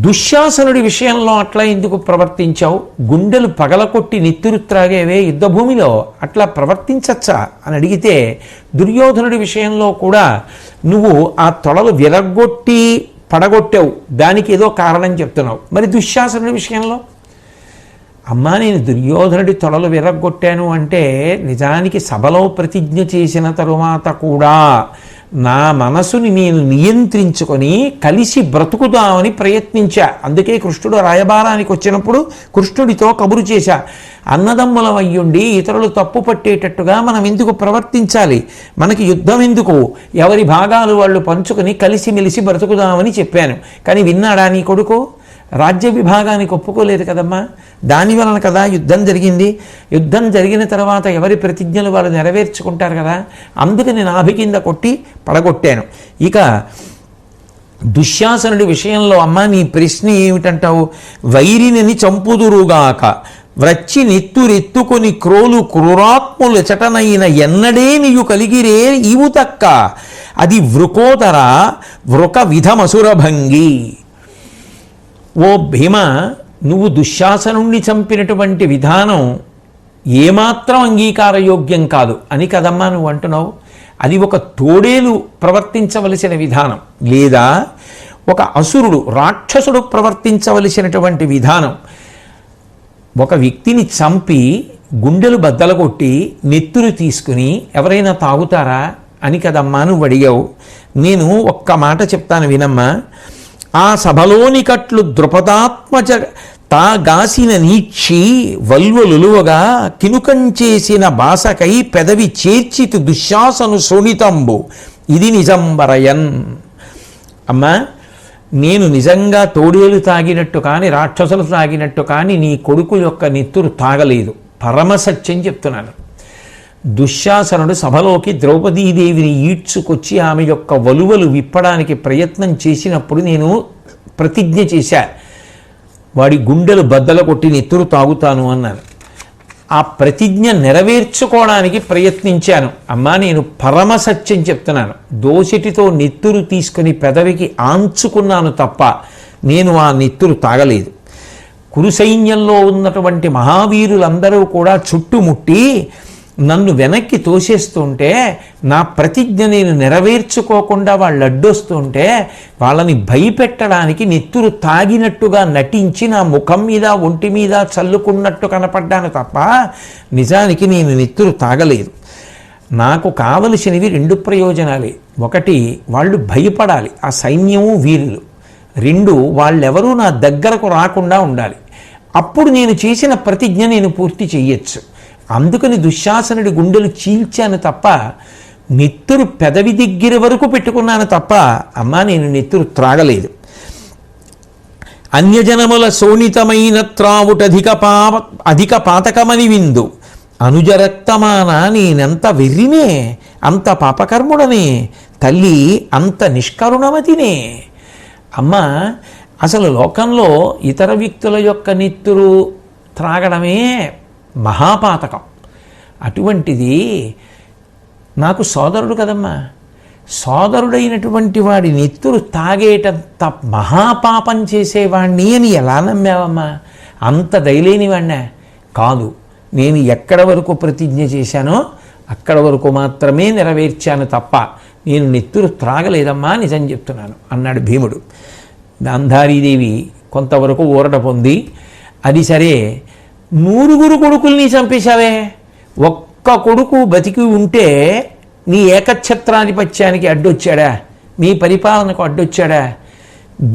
దుశ్శాసనుడి విషయంలో అట్లా ఎందుకు ప్రవర్తించావు? గుండెలు పగలకొట్టి నెత్తురు త్రాగేవే యుద్ధభూమిలో, అట్లా ప్రవర్తించచ్చా అని అడిగితే, దుర్యోధనుడి విషయంలో కూడా నువ్వు ఆ తొడలు విరగొట్టి పడగొట్టావు, దానికి ఏదో కారణం చెప్తున్నావు. మరి దుశ్శాసనుడి విషయంలో అమ్మా నేను దుర్యోధనుడి తొడలు విరగొట్టాను అంటే నిజానికి సభలో ప్రతిజ్ఞ చేసిన తరువాత కూడా నా మనసుని నేను నియంత్రించుకొని కలిసి బ్రతుకుదామని ప్రయత్నించా. అందుకే కృష్ణుడు రాయబారానికి వచ్చినప్పుడు కృష్ణుడితో కబురు చేశా, అన్నదమ్ములం అయ్యుండి ఇతరులు తప్పు పట్టేటట్టుగా మనం ఎందుకు ప్రవర్తించాలి, మనకి యుద్ధం ఎందుకు, ఎవరి భాగాలు వాళ్ళు పంచుకొని కలిసిమెలిసి బ్రతుకుదామని చెప్పాను. కానీ విన్నాడా నీ కొడుకు? రాజ్య విభాగానికి ఒప్పుకోలేదు కదమ్మా, దాని వలన కదా యుద్ధం జరిగింది. యుద్ధం జరిగిన తర్వాత ఎవరి ప్రతిజ్ఞలు వాళ్ళు నెరవేర్చుకుంటారు కదా, అందుకని నాభి కింద కొట్టి పడగొట్టాను. ఇక దుశ్శాసనుడి విషయంలో అమ్మ నీ ప్రశ్న ఏమిటంటావు? వైరిని చంపుదురుగాక వ్రచ్చి నెత్తురెత్తుకొని క్రోలు క్రూరాత్ములు చటనైన ఎన్నడే నీయు కలిగిరే ఈవు తక్క అది వృకోదర వృక విధమసురభంగి. ఓ భీమ, నువ్వు దుశ్శాసనుణ్ణి చంపినటువంటి విధానం ఏమాత్రం అంగీకారయోగ్యం కాదు అని కదమ్మా నువ్వు అంటున్నావు. అది ఒక తోడేలు ప్రవర్తించవలసిన విధానం, లేదా ఒక అసురుడు రాక్షసుడు ప్రవర్తించవలసినటువంటి విధానం. ఒక వ్యక్తిని చంపి గుండెలు బద్దలు కొట్టి నెత్తురు తీసుకుని ఎవరైనా తాగుతారా అని కదమ్మా నువ్వు అడిగావు. నేను ఒక్క మాట చెప్తాను వినమ్మా. ఆ సభలోని కట్లు ద్రుపదాత్మజ తాగాసిన నీక్షి వల్వలులువగా కినుకంచేసిన బాసకై పెదవి చేర్చితు దుశ్శాసను శోణితంబు ఇది నిజంబరయన్. అమ్మా నేను నిజంగా తోడేలు తాగినట్టు కానీ రాక్షసులు తాగినట్టు కానీ నీ కొడుకు యొక్క నెత్తురు తాగలేదు, పరమసత్యం చెప్తున్నాను. దుశ్శాసనుడు సభలోకి ద్రౌపదీదేవిని ఈడ్చుకొచ్చి ఆమె యొక్క వలువలు విప్పడానికి ప్రయత్నం చేసినప్పుడు నేను ప్రతిజ్ఞ చేశా, వాడి గుండెలు బద్దలు కొట్టి నెత్తురు తాగుతాను అన్నాను. ఆ ప్రతిజ్ఞ నెరవేర్చుకోవడానికి ప్రయత్నించాను. అమ్మా నేను పరమసత్యం చెప్తున్నాను, దోసిటితో నెత్తురు తీసుకుని పెదవికి ఆంచుకున్నాను తప్ప నేను ఆ నెత్తురు తాగలేదు. కురు సైన్యంలో ఉన్నటువంటి మహావీరులందరూ కూడా చుట్టుముట్టి నన్ను వెనక్కి తోసేస్తుంటే, నా ప్రతిజ్ఞ నేను నెరవేర్చుకోకుండా వాళ్ళు అడ్డొస్తుంటే వాళ్ళని భయపెట్టడానికి నెత్తురు తాగినట్టుగా నటించి నా ముఖం మీద ఒంటి మీద చల్లుకున్నట్టు కనపడ్డాను తప్ప నిజానికి నేను నెత్తురు తాగలేదు. నాకు కావలసినవి రెండు ప్రయోజనాలే. ఒకటి, వాళ్ళు భయపడాలి ఆ సైన్యము వీరులు. రెండు, వాళ్ళెవరూ నా దగ్గరకు రాకుండా ఉండాలి. అప్పుడు నేను చేసిన ప్రతిజ్ఞ నేను పూర్తి చెయ్యొచ్చు. అందుకని దుశ్శాసనుడి గుండెలు చీల్చాను తప్ప నెత్తురు పెదవి దగ్గర వరకు పెట్టుకున్నాను తప్ప అమ్మా నేను నెత్తురు త్రాగలేదు. అన్యజనముల శోణితమైన అధిక పాతకమని విందు అనుజరక్తమాన నేనెంత వెర్రినే, అంత పాపకర్ముడనే, తల్లి అంత నిష్కరుణమతినే. అమ్మ అసలు లోకంలో ఇతర వ్యక్తుల యొక్క నెత్తురు త్రాగడమే మహాపాతకం. అటువంటిది నాకు సోదరుడు కదమ్మా, సోదరుడైనటువంటి వాడి నెత్తురు తాగేటంత మహాపాపం చేసేవాణ్ణి అని ఎలా నమ్మావమ్మా? అంత దయలేనివాణ్ణా? కాదు, నేను ఎక్కడ వరకు ప్రతిజ్ఞ చేశానో అక్కడ వరకు మాత్రమే నెరవేర్చాను తప్ప నేను నెత్తురు త్రాగలేదమ్మా, నిజం చెప్తున్నాను అన్నాడు భీముడు. గాంధారీదేవి కొంతవరకు ఊరట పొంది, అది సరే 9 కొడుకుల్ని చంపేశావే, ఒక్క కొడుకు బతికి ఉంటే నీ ఏకఛత్రాధిపత్యానికి అడ్డొచ్చాడా, మీ పరిపాలనకు అడ్డొచ్చాడా?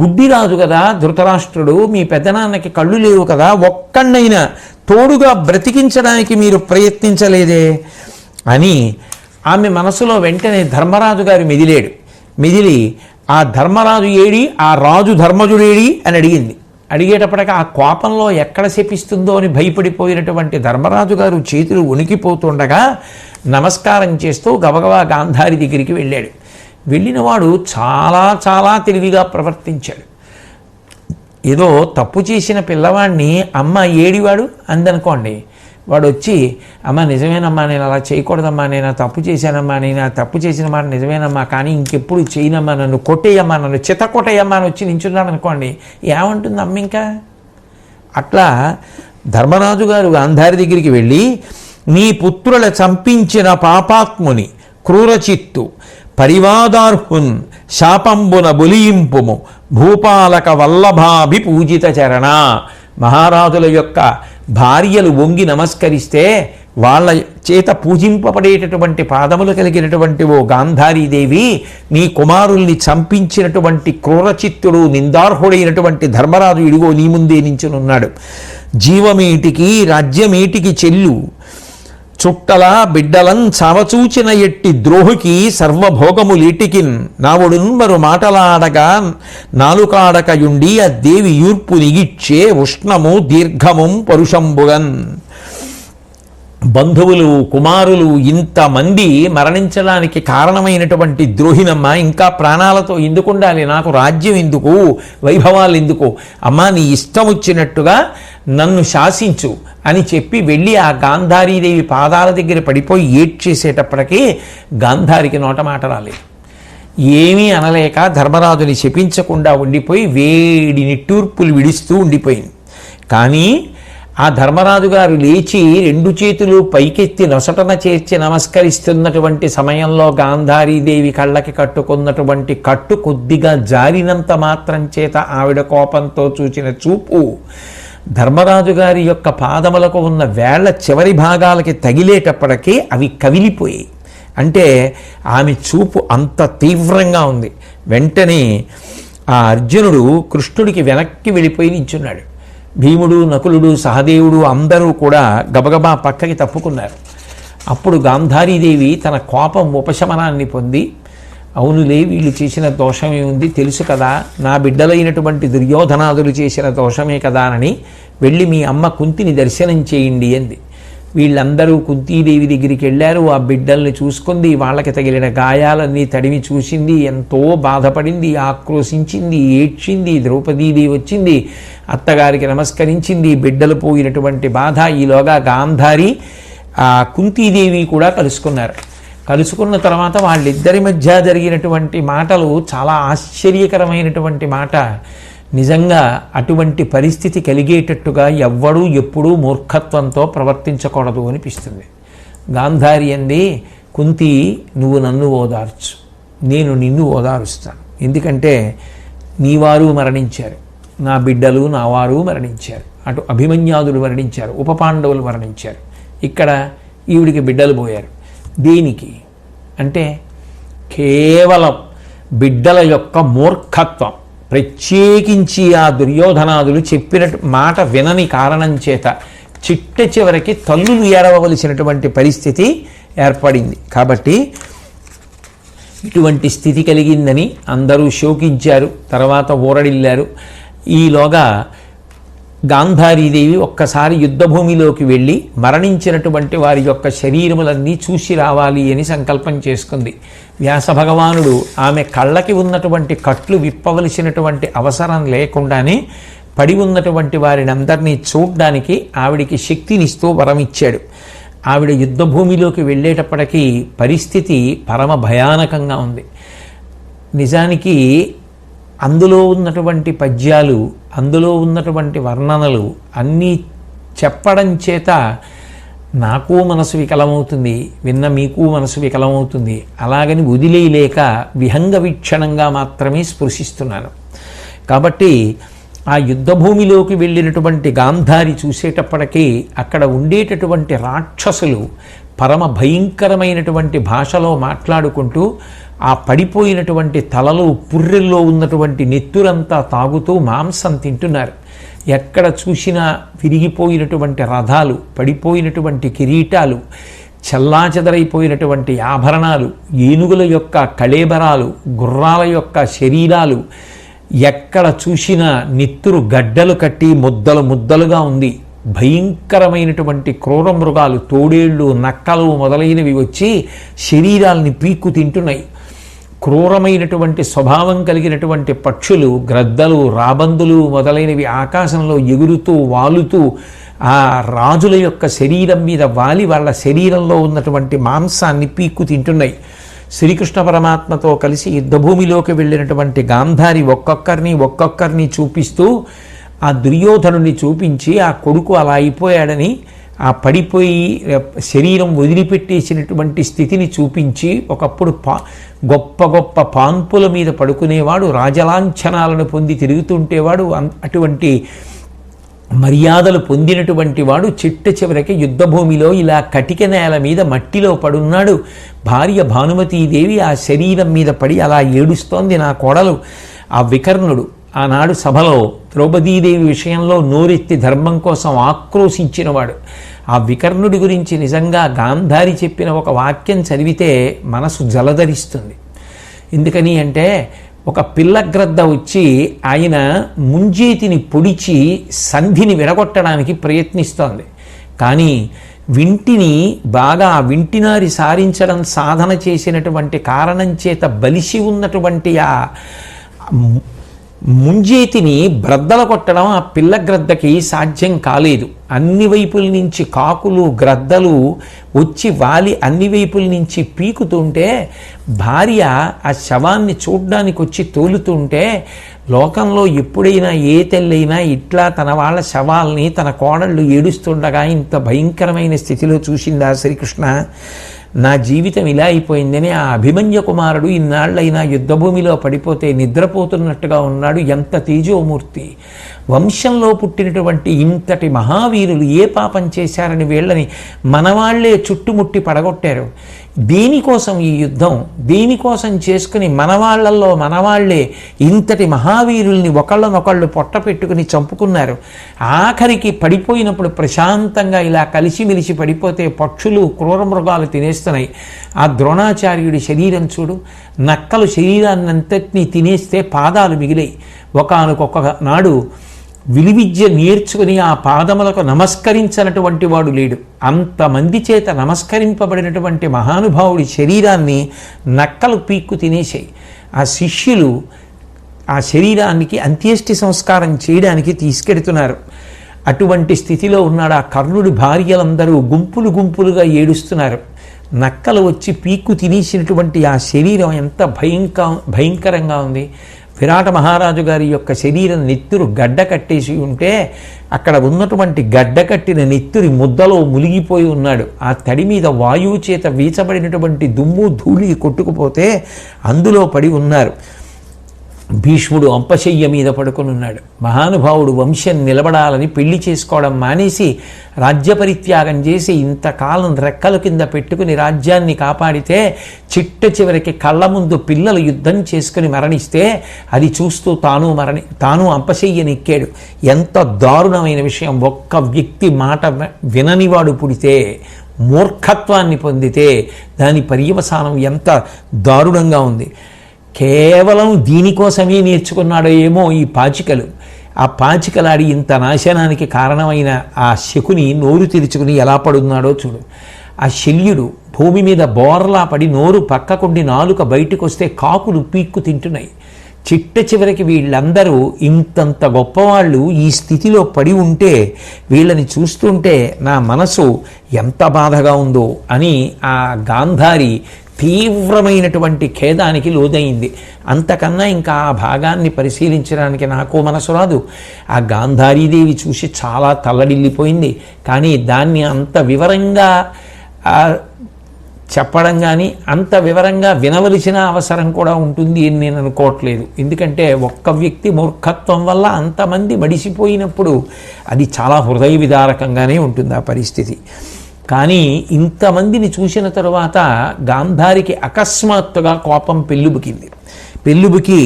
గుడ్డిరాజు కదా ధృతరాష్ట్రుడు, మీ పెద్దనాన్నకి కళ్ళు లేవు కదా, ఒక్కడైనా తోడుగా బ్రతికించడానికి మీరు ప్రయత్నించలేదే అని ఆమె మనసులో వెంటనే ధర్మరాజు గారు మెదిలి ఆ ధర్మరాజు ఏడి, ఆ రాజు ధర్మజుడేడి అని అడిగింది. అడిగేటప్పటికి ఆ కోపంలో ఎక్కడ శపిస్తుందో అని భయపడిపోయినటువంటి ధర్మరాజు గారు చేతులు వణికిపోతుండగా నమస్కారం చేస్తూ గబగబా గాంధారి దగ్గరికి వెళ్ళాడు. వెళ్ళినవాడు చాలా చాలా తెలివిగా ప్రవర్తించాడు. ఏదో తప్పు చేసిన పిల్లవాడిని అమ్మ ఏడివాడు అందనుకోండి, వాడు వచ్చి అమ్మ నిజమేనమ్మా, నేను అలా చేయకూడదమ్మా, నేను తప్పు చేశానమ్మా, నేను ఆ తప్పు చేసిన మాట నిజమేనమ్మా, కానీ ఇంకెప్పుడు చేయనమ్మా, నన్ను కొట్టేయమ్మా, నన్ను చిత్త కొట్టేయమ్మా అని వచ్చి నించున్నాడు అనుకోండి, ఏమంటుంది అమ్మ ఇంకా? అట్లా ధర్మరాజు గారు గాంధారి దగ్గరికి వెళ్ళి, నీ పుత్రుల చంపించిన పాపాత్ముని క్రూరచిత్తు పరివాదార్హున్ శాపంబున బొలియింపుము భూపాలక వల్లభాభి పూజిత చరణ. మహారాజుల యొక్క భార్యలు వంగి నమస్కరిస్తే వాళ్ళ చేత పూజింపబడేటటువంటి పాదములు కలిగినటువంటి ఓ గాంధారీదేవి, నీ కుమారుల్ని చంపించినటువంటి క్రూరచిత్తుడు నిందార్హుడైనటువంటి ధర్మరాజు ఇడిగో నీ ముందే నించునున్నాడు. జీవమేటికి రాజ్యమేటికి చెల్లు చుట్టల బిడ్డలం చావచూచిన ఎట్టి ద్రోహికి సర్వభోగములీటికిన్ నావుడున్మరు మాటలాడగా నాలుకాడకయుండి ఆ దేవి యూర్పు నిగిచ్చే ఉష్ణము దీర్ఘము పరుషంబుగన్. బంధువులు కుమారులు ఇంతమంది మరణించడానికి కారణమైనటువంటి ద్రోహినమ్మ ఇంకా ప్రాణాలతో ఎందుకు ఉండాలి? నాకు రాజ్యం ఎందుకు, వైభవాలు ఎందుకు? అమ్మా నీ ఇష్టం వచ్చినట్టుగా నన్ను శాసించు అని చెప్పి వెళ్ళి ఆ గాంధారీదేవి పాదాల దగ్గర పడిపోయి ఏడ్చేసేటప్పటికీ గాంధారికి నోట మాట రాలేదు. ఏమీ అనలేక ధర్మరాజుని శపించకుండా ఉండిపోయి వేడి నిట్టూర్పులు విడుస్తూ ఉండిపోయింది. కానీ ఆ ధర్మరాజు గారు లేచి రెండు చేతులు పైకెత్తి నొసటన చేర్చి నమస్కరిస్తున్నటువంటి సమయంలో గాంధారీదేవి కళ్ళకి కట్టుకున్నటువంటి కట్టు కొద్దిగా జారినంత మాత్రం చేత ఆవిడ కోపంతో చూచిన చూపు ధర్మరాజు గారి యొక్క పాదములకు ఉన్న వేళ్ల చివరి భాగాలకి తగిలేటప్పటికీ అవి కవిలిపోయాయి. అంటే ఆమె చూపు అంత తీవ్రంగా ఉంది. వెంటనే ఆ అర్జునుడు కృష్ణుడికి వెనక్కి వెళ్ళిపోయి నించున్నాడు. భీముడు నకులుడు సహదేవుడు అందరూ కూడా గబగబా పక్కకి తప్పుకున్నారు. అప్పుడు గాంధారీదేవి తన కోపం ఉపశమనాన్ని పొంది, అవునులే వీళ్ళు చేసిన దోషమే ఉంది తెలుసు కదా, నా బిడ్డలైనటువంటి దుర్యోధనాదులు చేసిన దోషమే కదా అని వెళ్ళి మీ అమ్మ కుంతిని దర్శనం చేయండి అంది. వీళ్ళందరూ కుంతీదేవి దగ్గరికి వెళ్ళారు. ఆ బిడ్డల్ని చూసుకుంది, వాళ్ళకి తగిలిన గాయాలన్నీ తడిమి చూసింది, ఎంతో బాధపడింది, ఆక్రోశించింది, ఏడ్చింది. ద్రౌపదీదేవి వచ్చింది, అత్తగారికి నమస్కరించింది, బిడ్డలు పోయినటువంటి బాధ. ఈలోగా గాంధారి ఆ కుంతీదేవి కూడా కలుసుకున్న తర్వాత వాళ్ళిద్దరి మధ్య జరిగినటువంటి మాటలు చాలా ఆశ్చర్యకరమైనటువంటి మాట. నిజంగా అటువంటి పరిస్థితి కలిగేటట్టుగా ఎవ్వడూ ఎప్పుడూ మూర్ఖత్వంతో ప్రవర్తించకూడదు అనిపిస్తుంది. గాంధారి అంది, కుంతి నువ్వు నన్ను ఓదార్చు, నేను నిన్ను ఓదారుస్తాను. ఎందుకంటే నీవారు మరణించారు, నా బిడ్డలు నా వారు మరణించారు, అటు అభిమన్యాదులు మరణించారు, ఉపపాండవులు మరణించారు, ఇక్కడ ఈవిడికి బిడ్డలు పోయారు. దేనికి అంటే కేవలం బిడ్డల యొక్క మూర్ఖత్వం. ప్రత్యేకించి ఆ దుర్యోధనాదులు చెప్పిన మాట వినని కారణం చేత చిట్ట చివరికి తల్లులు ఏడవలసినటువంటి పరిస్థితి ఏర్పడింది. కాబట్టి ఇటువంటి స్థితి కలిగిందని అందరూ శోకించారు, తర్వాత ఊరడిల్లారు. ఈలోగా గాంధారీదేవి ఒక్కసారి యుద్ధభూమిలోకి వెళ్ళి మరణించినటువంటి వారి యొక్క శరీరములన్నీ చూసి రావాలి అని సంకల్పం చేసుకుంది. వ్యాస భగవానుడు ఆమె కళ్ళకి ఉన్నటువంటి కట్లు విప్పవలసినటువంటి అవసరం లేకుండానే పడి ఉన్నటువంటి వారిని అందరినీ చూడ్డానికి ఆవిడికి శక్తినిస్తూ వరం ఇచ్చాడు. ఆవిడ యుద్ధభూమిలోకి వెళ్ళేటప్పటికీ పరిస్థితి పరమ భయానకంగా ఉంది. నిజానికి అందులో ఉన్నటువంటి పద్యాలు, అందులో ఉన్నటువంటి వర్ణనలు అన్నీ చెప్పడం చేత నాకు మనసు వికలమవుతుంది, విన్న మీకు మనసు వికలమవుతుంది. అలాగని వదిలేయలేక విహంగ వీక్షణంగా మాత్రమే స్పృశిస్తున్నాను. కాబట్టి ఆ యుద్ధభూమిలోకి వెళ్ళినటువంటి గాంధారి చూసేటప్పటికీ అక్కడ ఉండేటటువంటి రాక్షసులు పరమ భయంకరమైనటువంటి భాషలో మాట్లాడుకుంటూ ఆ పడిపోయినటువంటి తలలో పుర్రెల్లో ఉన్నటువంటి నెత్తురంతా తాగుతూ మాంసం తింటున్నారు. ఎక్కడ చూసినా విరిగిపోయినటువంటి రథాలు, పడిపోయినటువంటి కిరీటాలు, చెల్లాచెదరైపోయినటువంటి ఆభరణాలు, ఏనుగుల యొక్క కళేబరాలు, గుర్రాల యొక్క శరీరాలు, ఎక్కడ చూసినా నెత్తురు గడ్డలు కట్టి ముద్దలు ముద్దలుగా ఉంది. భయంకరమైనటువంటి క్రూర మృగాలు, తోడేళ్ళు, నక్కలు మొదలైనవి వచ్చి శరీరాల్ని పీక్కు తింటున్నాయి. క్రూరమైనటువంటి స్వభావం కలిగినటువంటి పక్షులు, గ్రద్దలు, రాబందులు మొదలైనవి ఆకాశంలో ఎగురుతూ వాలుతూ ఆ రాజుల యొక్క శరీరం మీద వాలి వాళ్ళ శరీరంలో ఉన్నటువంటి మాంసాన్ని పీక్కు తింటున్నాయి. శ్రీకృష్ణ పరమాత్మతో కలిసి యుద్ధభూమిలోకి వెళ్ళినటువంటి గాంధారి ఒక్కొక్కరిని చూపిస్తూ ఆ దుర్యోధనుని చూపించి ఆ కొడుకు అలా అయిపోయాడని, ఆ పడిపోయి శరీరం వదిలిపెట్టేసినటువంటి స్థితిని చూపించి, ఒకప్పుడు గొప్ప గొప్ప పాన్పుల మీద పడుకునేవాడు, రాజలాంఛనాలను పొంది తిరుగుతుంటేవాడు, అటువంటి మర్యాదలు పొందినటువంటి వాడు చిట్ట చివరికి యుద్ధభూమిలో ఇలా కటిక నేల మీద మట్టిలో పడున్నాడు. భార్య భానుమతీదేవి ఆ శరీరం మీద పడి అలా ఏడుస్తోంది, నా కోడలు. ఆ వికర్ణుడు ఆనాడు సభలో ద్రౌపదీదేవి విషయంలో నోరెత్తి ధర్మం కోసం ఆక్రోశించినవాడు. ఆ వికర్ణుడి గురించి నిజంగా గాంధారి చెప్పిన ఒక వాక్యం చదివితే మనసు జలధరిస్తుంది. ఎందుకని అంటే, ఒక పిల్లగ్రద్ద వచ్చి ఆయన ముంజేతిని పొడిచి సంధిని విడగొట్టడానికి ప్రయత్నిస్తోంది. కానీ వింటిని బాగా వింటినారి సారించడం సాధన చేసినటువంటి కారణం చేత బలిసి ఉన్నటువంటి ఆ ముంజేతిని బ్రద్దల కొట్టడం ఆ పిల్లగ్రద్దకి సాధ్యం కాలేదు. అన్ని వైపుల నుంచి కాకులు, గ్రద్దలు వచ్చి వాలి అన్ని వైపుల నుంచి పీకుతుంటే, భార్య ఆ శవాన్ని చూడ్డానికి వచ్చి తోలుతుంటే, లోకంలో ఎప్పుడైనా ఏ తల్లైనా ఇట్లా తన వాళ్ళ శవాల్ని తన కోడళ్ళు ఏడుస్తుండగా ఇంత భయంకరమైన స్థితిలో చూసిందా శ్రీకృష్ణ? నా జీవితం ఇలా అయిపోయిందని ఆ అభిమన్య కుమారుడు ఇన్నాళ్ళైనా యుద్ధభూమిలో పడిపోతే నిద్రపోతున్నట్టుగా ఉన్నాడు. ఎంత తేజోమూర్తి! వంశంలో పుట్టినటువంటి ఇంతటి మహావీరులు ఏ పాపం చేశారని వీళ్ళని మనవాళ్లే చుట్టుముట్టి పడగొట్టారు. దేనికోసం ఈ యుద్ధం? దేనికోసం చేసుకుని మనవాళ్లలో మనవాళ్లే ఇంతటి మహావీరుల్ని ఒకళ్ళనొకళ్ళు పొట్ట పెట్టుకుని చంపుకున్నారు. ఆఖరికి పడిపోయినప్పుడు ప్రశాంతంగా ఇలా కలిసిమెలిసి పడిపోతే పక్షులు, క్రూర మృగాలు తినేస్తున్నాయి. ఆ ద్రోణాచార్యుడి శరీరం చూడు, నక్కలు శరీరాన్నంతటినీ తినేస్తే పాదాలు మిగిలాయి. ఒకానొక నాడు విలువిద్య నేర్చుకుని ఆ పాదములకు నమస్కరించినటువంటి వాడు లేడు. అంతమంది చేత నమస్కరింపబడినటువంటి మహానుభావుడి శరీరాన్ని నక్కలు పీక్కు తినేసాయి. ఆ శిష్యులు ఆ శరీరానికి అంత్యేష్టి సంస్కారం చేయడానికి తీసుకెడుతున్నారు. అటువంటి స్థితిలో ఉన్నాడు. ఆ కర్ణుడి భార్యలందరూ గుంపులు గుంపులుగా ఏడుస్తున్నారు. నక్కలు వచ్చి పీక్కు తినేసినటువంటి ఆ శరీరం ఎంత భయంకరంగా ఉంది. విరాట మహారాజు గారి యొక్క శరీరం నెత్తురు గడ్డ కట్టేసి ఉంటే, అక్కడ ఉన్నటువంటి గడ్డ కట్టిన నెత్తురి ముద్దలో మునిగిపోయి ఉన్నాడు. ఆ తడి మీద వాయువు చేత వీచబడినటువంటి దుమ్ము ధూళి కొట్టుకుపోతే అందులో పడి ఉన్నారు. భీష్ముడు అంపశయ్య మీద పడుకొని ఉన్నాడు. మహానుభావుడు వంశం నిలబడాలని పెళ్లి చేసుకోవడం మానేసి రాజ్యపరిత్యాగం చేసి ఇంతకాలం రెక్కల కింద పెట్టుకుని రాజ్యాన్ని కాపాడితే, చిట్ట చివరికి కళ్ళ ముందు పిల్లలు యుద్ధం చేసుకుని మరణిస్తే అది చూస్తూ తాను అంపశయ్యని ఎక్కాడు. ఎంత దారుణమైన విషయం! ఒక్క వ్యక్తి మాట విననివాడు పుడితే, మూర్ఖత్వాన్ని పొందితే దాని పర్యవసానం ఎంత దారుణంగా ఉంది. కేవలం దీనికోసమే నేర్చుకున్నాడో ఏమో ఈ పాచికలు. ఆ పాచికలాడి ఇంత నాశనానికి కారణమైన ఆ శకుని నోరు తెరుచుకుని ఎలా పడున్నాడో చూడు. ఆ శల్యుడు భూమి మీద బోర్లా పడి నోరు పక్కకుండి నాలుక బయటకు వస్తే కాకులు పీక్కు తింటున్నాయి. చిట్ట చివరికి వీళ్ళందరూ ఇంతంత గొప్పవాళ్ళు ఈ స్థితిలో పడి ఉంటే, వీళ్ళని చూస్తుంటే నా మనసు ఎంత బాధగా ఉందో అని ఆ గాంధారి తీవ్రమైనటువంటి ఖేదానికి లోదైంది. అంతకన్నా ఇంకా ఆ భాగాన్ని పరిశీలించడానికి నాకు మనసు రాదు. ఆ గాంధారీదేవి చూసి చాలా తల్లడిల్లిపోయింది. కానీ దాన్ని అంత వివరంగా చెప్పడం కానీ, అంత వివరంగా వినవలసిన అవసరం కూడా ఉంటుంది అని నేను అనుకోవట్లేదు. ఎందుకంటే ఒక్క వ్యక్తి మూర్ఖత్వం వల్ల అంతమంది మడిసిపోయినప్పుడు అది చాలా హృదయ విదారకంగానే ఉంటుంది ఆ పరిస్థితి. కానీ ఇంతమందిని చూసిన తరువాత గాంధారికి అకస్మాత్తుగా కోపం పెళ్ళుబుకి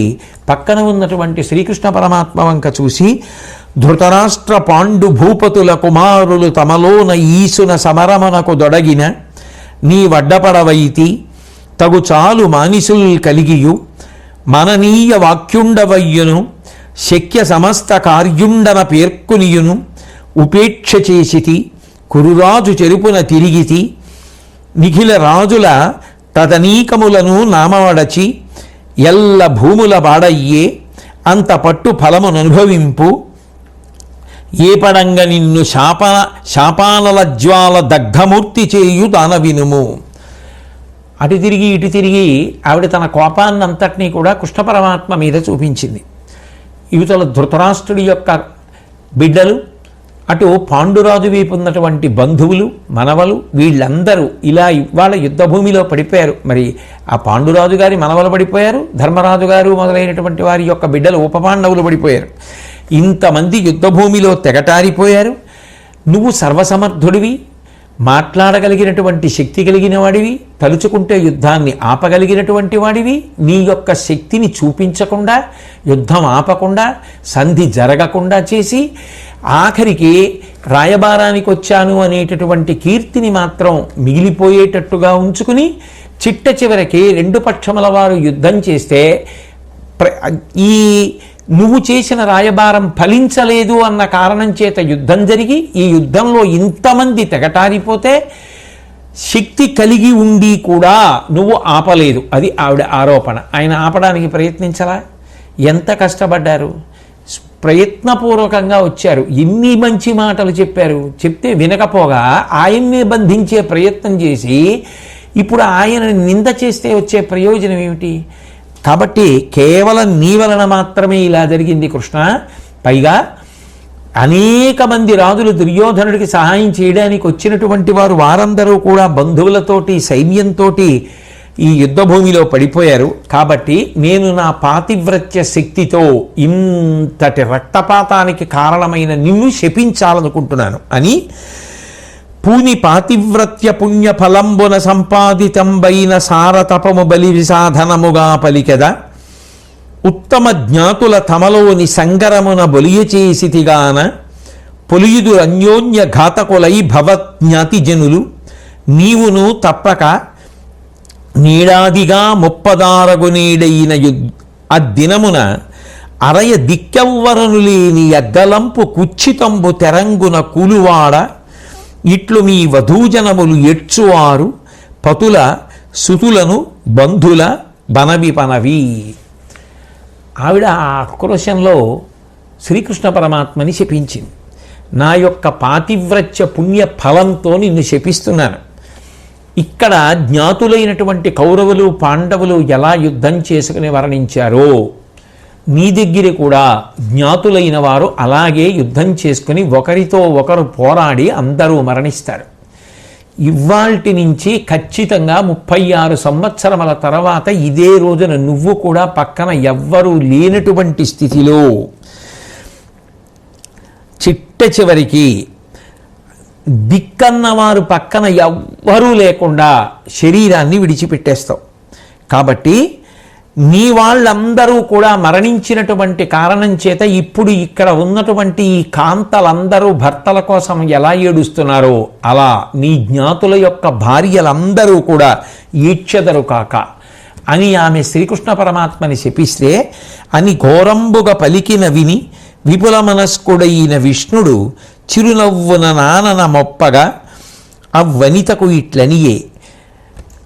పక్కన ఉన్నటువంటి శ్రీకృష్ణ పరమాత్మ వంక చూసి, ధృతరాష్ట్ర పాండు భూపతుల కుమారులు తమలోన ఈసున సమరమనకు దొడగిన నీ వడ్డపడవైతి తగు చాలు మానిసుల్ కలిగియు మననీయ వాక్యుండవయ్యును శక్య సమస్త కార్యుండన పేర్కొనియును ఉపేక్ష చేసితి కురురాజు చెరుపున తిరిగితి నిఖిల రాజుల తదనీకములను నామవడచి ఎల్ల భూముల వాడయ్యే అంత పట్టు ఫలముననుభవింపు ఏ పడంగ నిన్ను శాపానల జ్వాల దగ్ధమూర్తి చేయు దాన వినుము. అటు తిరిగి ఇటు తిరిగి ఆవిడ తన కోపాన్నంతటినీ కూడా కృష్ణ పరమాత్మ మీద చూపించింది. యువతల ధృతరాష్ట్రుడి యొక్క బిడ్డలు, అటు పాండురాజు వైపు ఉన్నటువంటి బంధువులు, మనవలు, వీళ్ళందరూ ఇలా ఇవాళ యుద్ధభూమిలో పడిపోయారు. మరి ఆ పాండురాజు గారి మనవలు పడిపోయారు, ధర్మరాజు గారు మొదలైనటువంటి వారి యొక్క బిడ్డలు ఉపపాండవులు పడిపోయారు. ఇంతమంది యుద్ధభూమిలో తెగటారిపోయారు. నువ్వు సర్వసమర్థుడివి, మాట్లాడగలిగినటువంటి శక్తి కలిగిన వాడివి, తలుచుకుంటే యుద్ధాన్ని ఆపగలిగినటువంటి వాడివి. నీ యొక్క శక్తిని చూపించకుండా, యుద్ధం ఆపకుండా, సంధి జరగకుండా చేసి ఆఖరికి రాయబారానికి వచ్చాను అనేటటువంటి కీర్తిని మాత్రం మిగిలిపోయేటట్టుగా ఉంచుకుని చిట్ట చివరికి రెండు పక్షముల వారు యుద్ధం చేస్తే ఈ నువ్వు చేసిన రాయబారం ఫలించలేదు అన్న కారణం చేత యుద్ధం జరిగి ఈ యుద్ధంలో ఇంతమంది తెగటారిపోతే శక్తి కలిగి ఉండి కూడా నువ్వు ఆపలేదు, అది ఆవిడ ఆరోపణ. ఆయన ఆపడానికి ప్రయత్నించలా? ఎంత కష్టపడ్డారు, ప్రయత్నపూర్వకంగా వచ్చారు, ఎన్ని మంచి మాటలు చెప్పారు. చెప్తే వినకపోగా ఆయన్ని బంధించే ప్రయత్నం చేసి ఇప్పుడు ఆయనని నింద చేస్తే వచ్చే ప్రయోజనం ఏమిటి? కాబట్టి కేవలం నీ వలన మాత్రమే ఇలా జరిగింది కృష్ణ. పైగా అనేక మంది రాజులు దుర్యోధనుడికి సహాయం చేయడానికి వచ్చినటువంటి వారందరూ కూడా బంధువులతోటి సైన్యంతో ఈ యుద్ధభూమిలో పడిపోయారు. కాబట్టి నేను నా పాతివ్రత్య శక్తితో ఇంతటి రక్తపాతానికి కారణమైన నిన్ను శపించాలనుకుంటున్నాను అని పూని పాతివ్రత్య పుణ్య ఫలంబున సంపాదితంబైన సారతపము బలి విసాధనముగా పలికెద ఉత్తమ జ్ఞాతుల తమలోని సంగరమున బొలియచేసితిగాన పొలియుదు అన్యోన్య ఘాతకులై భవజ్ఞాతి జనులు నీవును తప్పక నీడాదిగా ముప్పదారగునీడైన అద్దినమున అరయ దిక్కెవ్వరను లేని ఎగ్గలంపు కుచ్చితంబు తెరంగున కూలువాడ ఇట్లు మీ వధూజనములు ఎడ్చువారు పతుల సుతులను బంధుల బనవి. ఆవిడ ఆ ఆక్రోశంలో శ్రీకృష్ణ పరమాత్మని శపించింది. నా యొక్క పాతివ్రత్య పుణ్య ఫలంతో నిన్ను శపిస్తున్నాను. ఇక్కడ జ్ఞాతులైనటువంటి కౌరవులు పాండవులు ఎలా యుద్ధం చేసుకుని వర్ణించారో నీ దగ్గర కూడా జ్ఞాతులైన వారు అలాగే యుద్ధం చేసుకుని ఒకరితో ఒకరు పోరాడి అందరూ మరణిస్తారు. ఇవాల్టి నుంచి ఖచ్చితంగా 36 సంవత్సరముల తర్వాత ఇదే రోజున నువ్వు కూడా పక్కన ఎవ్వరూ లేనటువంటి స్థితిలో చిట్ట చివరికి దిక్కన్నవారు పక్కన ఎవ్వరూ లేకుండా శరీరాన్ని విడిచిపెట్టేస్తావు. కాబట్టి నీ వాళ్ళందరూ కూడా మరణించినటువంటి కారణం చేత ఇప్పుడు ఇక్కడ ఉన్నటువంటి ఈ కాంతలందరూ భర్తల కోసం ఎలా ఏడుస్తున్నారో అలా నీ జ్ఞాతుల యొక్క భార్యలందరూ కూడా ఈడ్చెదరు కాక అని ఆమె శ్రీకృష్ణ పరమాత్మని శపిస్తే అని ఘోరంబుగా పలికిన విని విపుల మనస్కుడైన విష్ణుడు చిరునవ్వున నానన మొప్పగా అవ్వనితకు ఇట్లనియే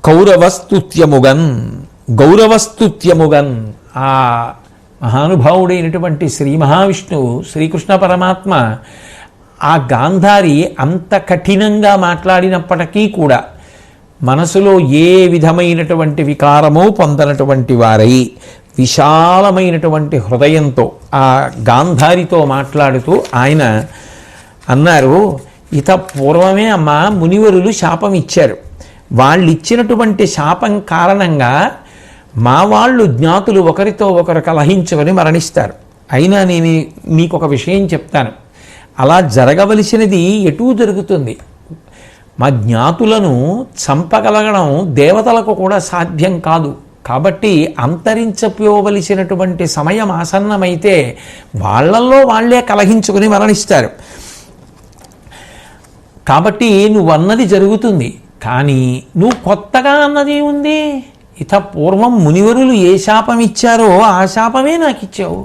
గౌరవస్తుత్యముగన్ ఆ మహానుభావుడైనటువంటి శ్రీ మహావిష్ణువు శ్రీకృష్ణ పరమాత్మ ఆ గాంధారి అంత కఠినంగా మాట్లాడినప్పటికీ కూడా మనసులో ఏ విధమైనటువంటి వికారమో పొందనటువంటి వారై విశాలమైనటువంటి హృదయంతో ఆ గాంధారితో మాట్లాడుతూ ఆయన అన్నారు, ఇత పూర్వమే అమ్మ మునివరులు శాపం ఇచ్చారు. వాళ్ళు ఇచ్చినటువంటి శాపం కారణంగా మా వాళ్ళు జ్ఞాతులు ఒకరితో ఒకరు కలహించుకొని మరణిస్తారు. అయినా నేను నీకు ఒక విషయం చెప్తాను, అలా జరగవలసినది ఎటూ జరుగుతుంది. మా జ్ఞాతులను చంపగలగడం దేవతలకు కూడా సాధ్యం కాదు. కాబట్టి అంతరించపోవలసినటువంటి సమయం ఆసన్నమైతే వాళ్ళల్లో వాళ్లే కలహించుకుని మరణిస్తారు. కాబట్టి నువ్వు అన్నది జరుగుతుంది, కానీ నువ్వు కొత్తగా అన్నది ఉంది. ఇత పూర్వం మునివరులు ఏ శాపం ఇచ్చారో ఆ శాపమే నాకు ఇచ్చావు.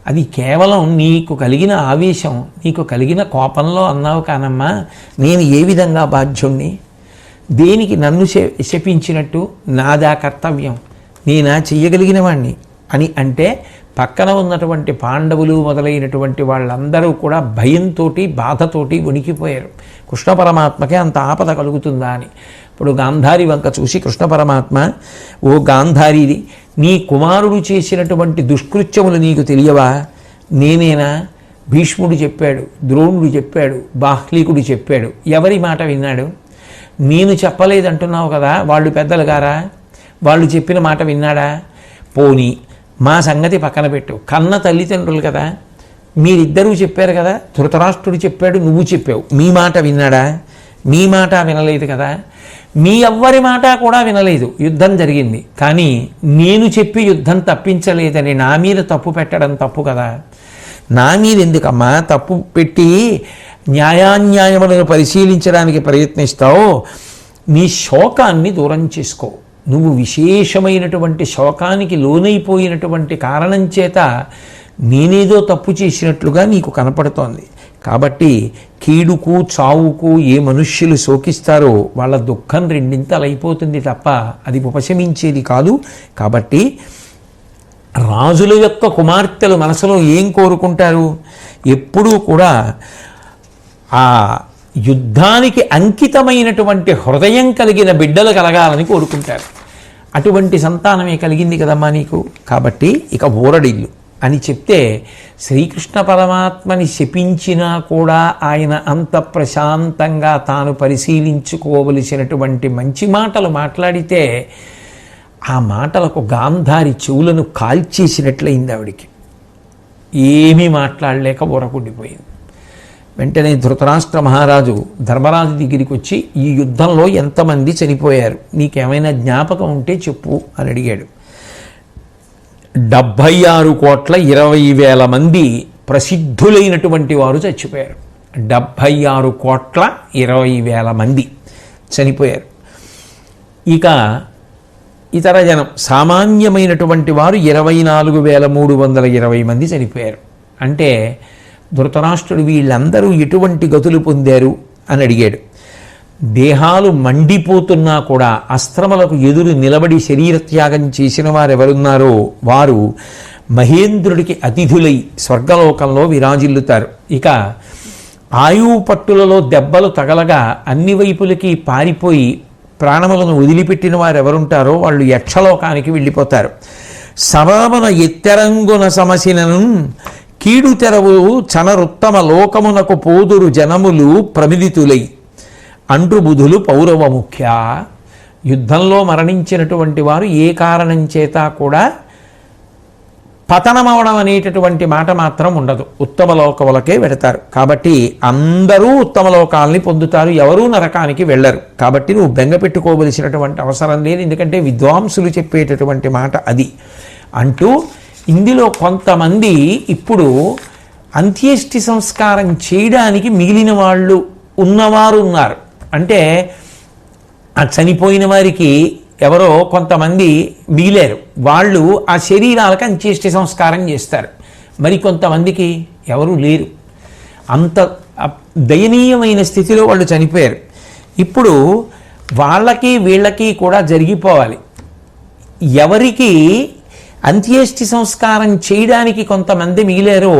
అది కేవలం నీకు కలిగిన ఆవేశం, నీకు కలిగిన కోపంలో అన్నావు కానమ్మా, నేను ఏ విధంగా బాధ్యుణ్ణి? దేనికి నన్ను శపించినట్టు? నాదా కర్తవ్యం, నేనా చెయ్యగలిగిన వాణ్ణి అని అంటే పక్కన ఉన్నటువంటి పాండవులు మొదలైనటువంటి వాళ్ళందరూ కూడా భయంతో బాధతోటి వణికిపోయారు. కృష్ణ పరమాత్మకే అంత ఆపద కలుగుతుందా అని. ఇప్పుడు గాంధారి వంక చూసి కృష్ణ పరమాత్మ, ఓ గాంధారిది, నీ కుమారుడు చేసినటువంటి దుష్కృత్యములు నీకు తెలియవా? నేనేనా? భీష్ముడు చెప్పాడు, ద్రోణుడు చెప్పాడు, బాహ్లీకుడు చెప్పాడు. ఎవరి మాట విన్నాడు? నేను చెప్పలేదంటున్నావు కదా, వాళ్ళు పెద్దలు గారా? వాళ్ళు చెప్పిన మాట విన్నాడా? పోనీ మా సంగతి పక్కన పెట్టు, కన్న తల్లిదండ్రులు కదా, మీరిద్దరూ చెప్పారు కదా, ధృతరాష్ట్రుడు చెప్పాడు, నువ్వు చెప్పావు, మీ మాట విన్నాడా? మీ మాట వినలేదు కదా. మీ ఎవ్వరి మాట కూడా వినలేదు. యుద్ధం జరిగింది, కానీ నేను చెప్పి యుద్ధం తప్పించలేదని నా మీద తప్పు పెట్టడం తప్పు కదా. నా మీద ఎందుకమ్మా తప్పు పెట్టి న్యాయాన్యాయములను పరిశీలించడానికి ప్రయత్నిస్తావు? నీ శోకాన్ని దూరం చేసుకో. నువ్వు విశేషమైనటువంటి శోకానికి లోనైపోయినటువంటి కారణం చేత నేనేదో తప్పు చేసినట్లుగా నీకు కనపడుతోంది. కాబట్టి కీడుకు చావుకు ఏ మనుష్యులు శోకిస్తారో వాళ్ళ దుఃఖం రెండింతలైపోతుంది తప్ప అది ఉపశమించేది కాదు. కాబట్టి రాజుల యొక్క కుమార్తెలు మనసులో ఏం కోరుకుంటారు? ఎప్పుడూ కూడా ఆ యుద్ధానికి అంకితమైనటువంటి హృదయం కలిగిన బిడ్డలు కలగాలని కోరుకుంటారు. అటువంటి సంతానమే కలిగింది కదమ్మా నీకు. కాబట్టి ఇక ఊరడిల్లు అని చెప్తే శ్రీకృష్ణ పరమాత్మని శపించినా కూడా ఆయన అంత ప్రశాంతంగా తాను పరిశీలించుకోవలసినటువంటి మంచి మాటలు మాట్లాడితే ఆ మాటలకు గాంధారి చెవులను కాల్చేసినట్లయింది. ఆవిడికి ఏమీ మాట్లాడలేక ఊరకుండిపోయింది. వెంటనే ధృతరాష్ట్ర మహారాజు ధర్మరాజు దగ్గరికి వచ్చి, ఈ యుద్ధంలో ఎంతమంది చనిపోయారు, నీకేమైనా జ్ఞాపకం ఉంటే చెప్పు అని అడిగాడు. 76,20,00,000 మంది ప్రసిద్ధులైనటువంటి వారు చచ్చిపోయారు. 76,20,00,000 మంది చనిపోయారు. ఇక ఇతర జనం సామాన్యమైనటువంటి వారు 24,320 మంది చనిపోయారు. అంటే ధృతరాష్ట్రుడు వీళ్ళందరూ ఎటువంటి గతులు పొందారు అని అడిగాడు. దేహాలు మండిపోతున్నా కూడా అస్త్రములకు ఎదురు నిలబడి శరీరత్యాగం చేసిన వారెవరున్నారో వారు మహేంద్రుడికి అతిథులై స్వర్గలోకంలో విరాజిల్లుతారు. ఇక ఆయువు పట్టులలో దెబ్బలు తగలగా అన్ని వైపులకి పారిపోయి ప్రాణములను వదిలిపెట్టిన వారు ఎవరుంటారో వాళ్ళు యక్షలోకానికి వెళ్ళిపోతారు. సమమున ఎత్తెరంగున సమసినను కీడు తెరవు చనరుత్తమ లోకమునకు పోదురు జనములు ప్రమిదితులై అంటు బుధులు పౌరవ ముఖ్య. యుద్ధంలో మరణించినటువంటి వారు ఏ కారణం చేత కూడా పతనమవడం అనేటటువంటి మాట మాత్రం ఉండదు, ఉత్తమ లోకములకే వెడతారు. కాబట్టి అందరూ ఉత్తమ లోకాలని పొందుతారు, ఎవరూ నరకానికి వెళ్ళరు. కాబట్టి నువ్వు బెంగ పెట్టుకోవలసినటువంటి అవసరం లేదు, ఎందుకంటే విద్వాంసులు చెప్పేటటువంటి మాట అది అంటూ ఇందులో కొంతమంది ఇప్పుడు అంత్యేష్టి సంస్కారం చేయడానికి మిగిలిన వాళ్ళు ఉన్నవారు ఉన్నారు. అంటే ఆ చనిపోయిన వారికి ఎవరో కొంతమంది మిగిలారు, వాళ్ళు ఆ శరీరాలకు అంత్యేష్టి సంస్కారం చేస్తారు. మరి కొంతమందికి ఎవరు లేరు, అంత దయనీయమైన స్థితిలో వాళ్ళు చనిపోయారు. ఇప్పుడు వాళ్ళకి వీళ్ళకి కూడా జరిగిపోవాలి. ఎవరికి అంత్యేష్టి సంస్కారం చేయడానికి కొంతమంది మిగిలారో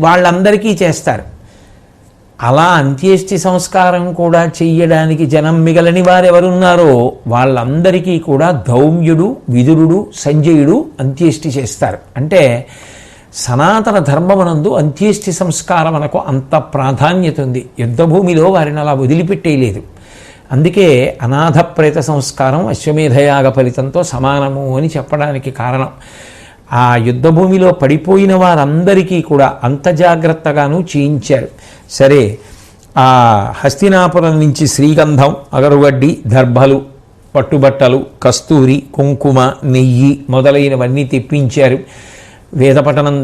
వాళ్ళందరికీ చేస్తారు. అలా అంత్యేష్టి సంస్కారం కూడా చెయ్యడానికి జనం మిగలని వారెవరున్నారో వాళ్ళందరికీ కూడా ధౌమ్యుడు, విదురుడు, సంజయుడు అంత్యేష్టి చేస్తారు. అంటే సనాతన ధర్మమునందు అంత్యేష్టి సంస్కారం మనకు అంత ప్రాధాన్యత ఉంది. యుద్ధభూమిలో వారిని అలా వదిలిపెట్టేయలేదు. అందుకే అనాథ ప్రేత సంస్కారం అశ్వమేధయాగ ఫలితంతో సమానము అని చెప్పడానికి కారణం. ఆ యుద్ధభూమిలో పడిపోయిన వారందరికీ కూడా అంత జాగ్రత్తగాను చేయించారు. సరే, ఆ హస్తినాపురం నుంచి శ్రీగంధం, అగరుగడ్డి, దర్భలు, పట్టుబట్టలు, కస్తూరి, కుంకుమ, నెయ్యి మొదలైనవన్నీ తెప్పించారు. వేదపఠనం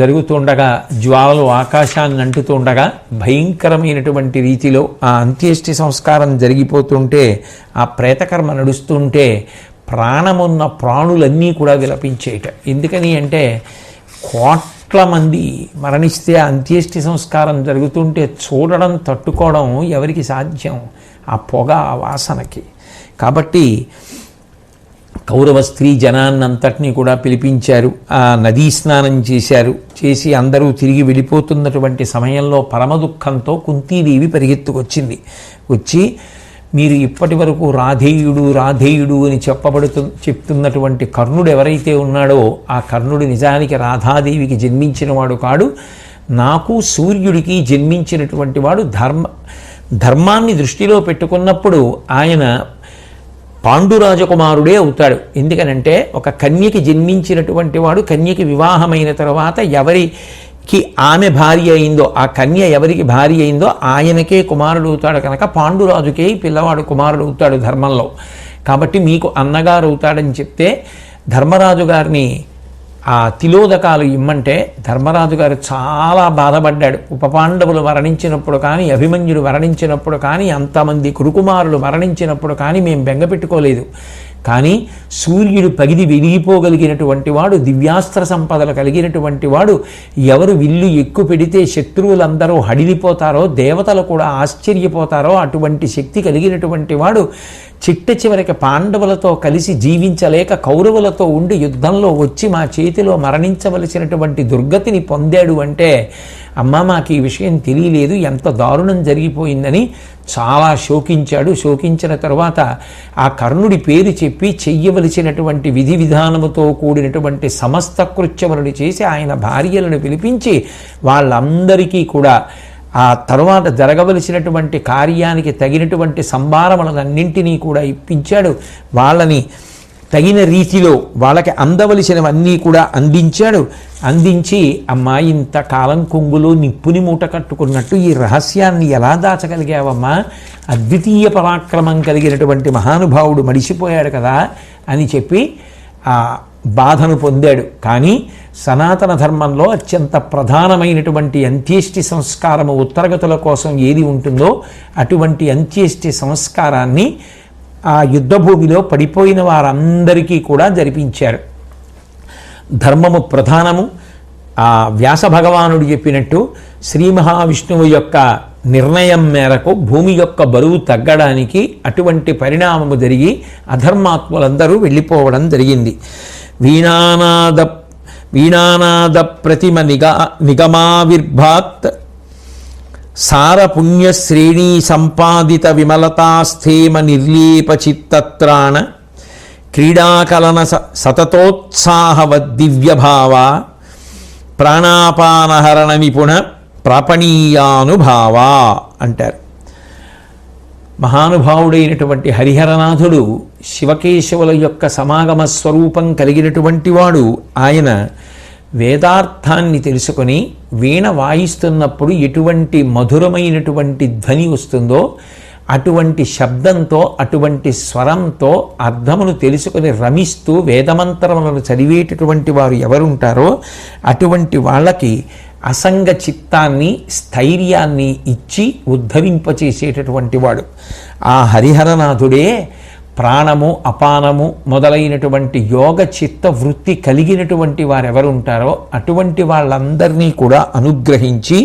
జరుగుతుండగా జ్వాలలు ఆకాశాన్ని అంటుతుండగా భయంకరమైనటువంటి రీతిలో ఆ అంత్యేష్టి సంస్కారం జరిగిపోతుంటే ఆ ప్రేతకర్మ నడుస్తుంటే ప్రాణమున్న ప్రాణులన్నీ కూడా విలపించేట. ఎందుకని అంటే కోట్ల మంది మరణిస్తే అంత్యేష్టి సంస్కారం జరుగుతుంటే చూడడం తట్టుకోవడం ఎవరికి సాధ్యం ఆ పొగ ఆ వాసనకి. కాబట్టి కౌరవ స్త్రీ జనాన్నంతటినీ కూడా పిలిపించారు. ఆ నదీ స్నానం చేసి అందరూ తిరిగి వెళ్ళిపోతున్నటువంటి సమయంలో పరమ దుఃఖంతో కుంతీదేవి పరిగెత్తుకొచ్చింది. వచ్చి మీరు ఇప్పటి వరకు రాధేయుడు అని చెప్తున్నటువంటి కర్ణుడు ఎవరైతే ఉన్నాడో ఆ కర్ణుడు నిజానికి రాధాదేవికి జన్మించిన వాడు కాడు, నాకు సూర్యుడికి జన్మించినటువంటి వాడు. ధర్మాన్ని దృష్టిలో పెట్టుకున్నప్పుడు ఆయన పాండురాజకుమారుడే అవుతాడు. ఎందుకనంటే ఒక కన్యకి జన్మించినటువంటి వాడు కన్యకి వివాహమైన తర్వాత ఎవరికి ఆమె భార్య అయిందో, ఆ కన్య ఎవరికి భార్య అయిందో ఆయనకే కుమారుడు అవుతాడు కనుక పాండురాజుకే పిల్లవాడు కుమారుడు అవుతాడు ధర్మంలో. కాబట్టి మీకు అన్నగారు అవుతాడని చెప్తే ధర్మరాజు గారిని ఆ తిలోదకాలు ఇమ్మంటే ధర్మరాజు గారు చాలా బాధపడ్డాడు. ఉపపాండవులు మరణించినప్పుడు కానీ, అభిమన్యుడు మరణించినప్పుడు కానీ, అంతమంది కురుకుమారులు మరణించినప్పుడు కానీ మేము బెంగ పెట్టుకోలేదు. కానీ సూర్యుడు పగిది వెలిగిపోగలిగినటువంటి వాడు, దివ్యాస్త్ర సంపదలు కలిగినటువంటి వాడు, ఎవరు విల్లు ఎక్కువ పెడితే శత్రువులందరూ హడిలిపోతారో, దేవతలు కూడా ఆశ్చర్యపోతారో అటువంటి శక్తి కలిగినటువంటి వాడు చిట్ట చివరికి పాండవులతో కలిసి జీవించలేక కౌరవులతో ఉండి యుద్ధంలో వచ్చి మా చేతిలో మరణించవలసినటువంటి దుర్గతిని పొందాడు అంటే, అమ్మ మాకు ఈ విషయం తెలియలేదు, ఎంత దారుణం జరిగిపోయిందని చాలా శోకించాడు. శోకించిన తరువాత ఆ కర్ణుడి పేరు చెప్పి చెయ్యవలసినటువంటి విధి విధానముతో కూడినటువంటి సమస్త కృత్యములను చేసి ఆయన భార్యలను పిలిపించి వాళ్ళందరికీ కూడా ఆ తరువాత జరగవలసినటువంటి కార్యానికి తగినటువంటి సంభారములన్నింటినీ కూడా ఇప్పించాడు. వాళ్ళని తగిన రీతిలో వాళ్ళకి అందవలసినవన్నీ కూడా అందించాడు. అందించి అమ్మా ఇంతకాలం కొంగులో నిప్పుని మూట కట్టుకున్నట్టు ఈ రహస్యాన్ని ఎలా దాచగలిగావమ్మా, అద్వితీయ పరాక్రమం కలిగినటువంటి మహానుభావుడు మడిసిపోయాడు కదా అని చెప్పి ఆ బాధను పొందాడు. కానీ సనాతన ధర్మంలో అత్యంత ప్రధానమైనటువంటి అంత్యేష్టి సంస్కారము ఉత్తరగతుల కోసం ఏది ఉంటుందో అటువంటి అంత్యేష్టి సంస్కారాన్ని ఆ యుద్ధభూమిలో పడిపోయిన వారందరికీ కూడా జరిపించారు. ధర్మము ప్రధానము. ఆ వ్యాస భగవానుడు చెప్పినట్టు శ్రీ మహావిష్ణువు యొక్క నిర్ణయం మేరకు భూమి యొక్క బరువు తగ్గడానికి అటువంటి పరిణామము జరిగి అధర్మాత్ములందరూ వెళ్ళిపోవడం జరిగింది. వీణానాద ప్రతిమ నిగమావిర్భాత్ సారపుణ్యశ్రేణీ సంపాదిత విమలతాస్థేమ నిర్లీప చిత్తత్రాణ క్రీడాకలన సతతోత్సాహవద్దివ్యభావ ప్రాణాపానహరణ నిపుణ ప్రాపణీయానుభావ అంటారు. మహానుభావుడైనటువంటి హరిహరనాథుడు శివకేశవుల యొక్క సమాగమ స్వరూపం కలిగినటువంటి వాడు. ఆయన వేదార్థాన్ని తెలుసుకొని వీణ వాయిస్తున్నప్పుడు ఎటువంటి మధురమైనటువంటి ధ్వని వస్తుందో అటువంటి శబ్దంతో అటువంటి స్వరంతో అర్థమును తెలుసుకొని రమిస్తూ వేదమంత్రములను చదివేటటువంటి వారు ఎవరుంటారో అటువంటి వాళ్ళకి అసంగ చిత్తాన్ని స్థైర్యాన్ని ఇచ్చి ఉద్ధరింపచేసేటటువంటి వాడు. ఆ హరిహరనాథుడే ప్రాణము అపానము మొదలైనటువంటి యోగ చిత్త వృత్తి కలిగినటువంటి వారెవరుంటారో అటువంటి వాళ్ళందరినీ కూడా అనుగ్రహించి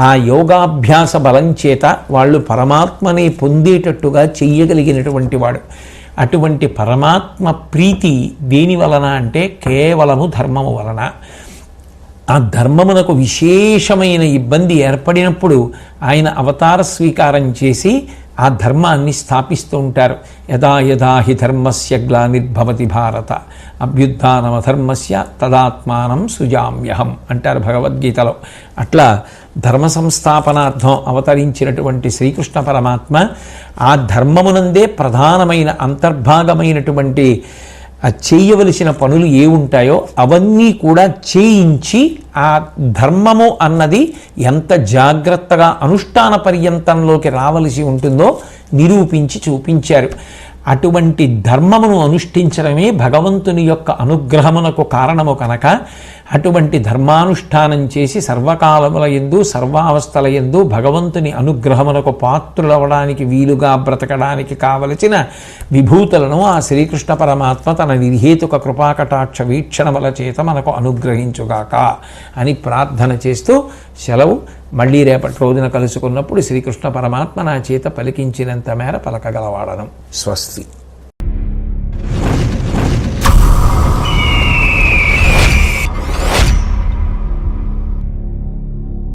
ఆ యోగాభ్యాస బలం చేత వాళ్ళు పరమాత్మని పొందేటట్టుగా చెయ్యగలిగినటువంటి వాడు. అటువంటి పరమాత్మ ప్రీతి దేని వలన అంటే కేవలము ధర్మము వలన. ఆ ధర్మమునకు విశేషమైన ఇబ్బంది ఏర్పడినప్పుడు ఆయన అవతార స్వీకారం చేసి ఆ ధర్మాన్ని స్థాపిస్తూ ఉంటారు. యదా యదా హి ధర్మస్య గ్లానిర్భవతి భారత అభ్యుత్థానమధర్మస్య తదాత్మానం సృజామ్యహం అంటారు భగవద్గీతలో. అట్లా ధర్మ సంస్థాపనార్థం అవతరించినటువంటి శ్రీకృష్ణ పరమాత్మ ఆ ధర్మమునందే ప్రధానమైన అంతర్భాగమైనటువంటి చేయవలసిన పనులు ఏ ఉంటాయో అవన్నీ కూడా చేయించి ఆ ధర్మము అన్నది ఎంత జాగ్రత్తగా అనుష్ఠాన పర్యంతంలోకి రావలసి ఉంటుందో నిరూపించి చూపించారు. అటువంటి ధర్మమును అనుష్ఠించడమే భగవంతుని యొక్క అనుగ్రహమునకు కారణము కనుక అటువంటి ధర్మానుష్ఠానం చేసి సర్వకాలముల యందు సర్వావస్థల యందు భగవంతుని అనుగ్రహమునకు పాత్రులవడానికి వీలుగా బ్రతకడానికి కావలసిన విభూతులను ఆ శ్రీకృష్ణ పరమాత్మ తన నిర్హేతుక కృపాకటాక్ష వీక్షణముల చేత మనకు అనుగ్రహించుగాక అని ప్రార్థన చేస్తూ సెలవు. మళ్ళీ రేపటి రోజున కలుసుకున్నప్పుడు శ్రీకృష్ణ పరమాత్మ నా చేత పలికించినంత మేర పలకగలవాడను. స్వస్తి.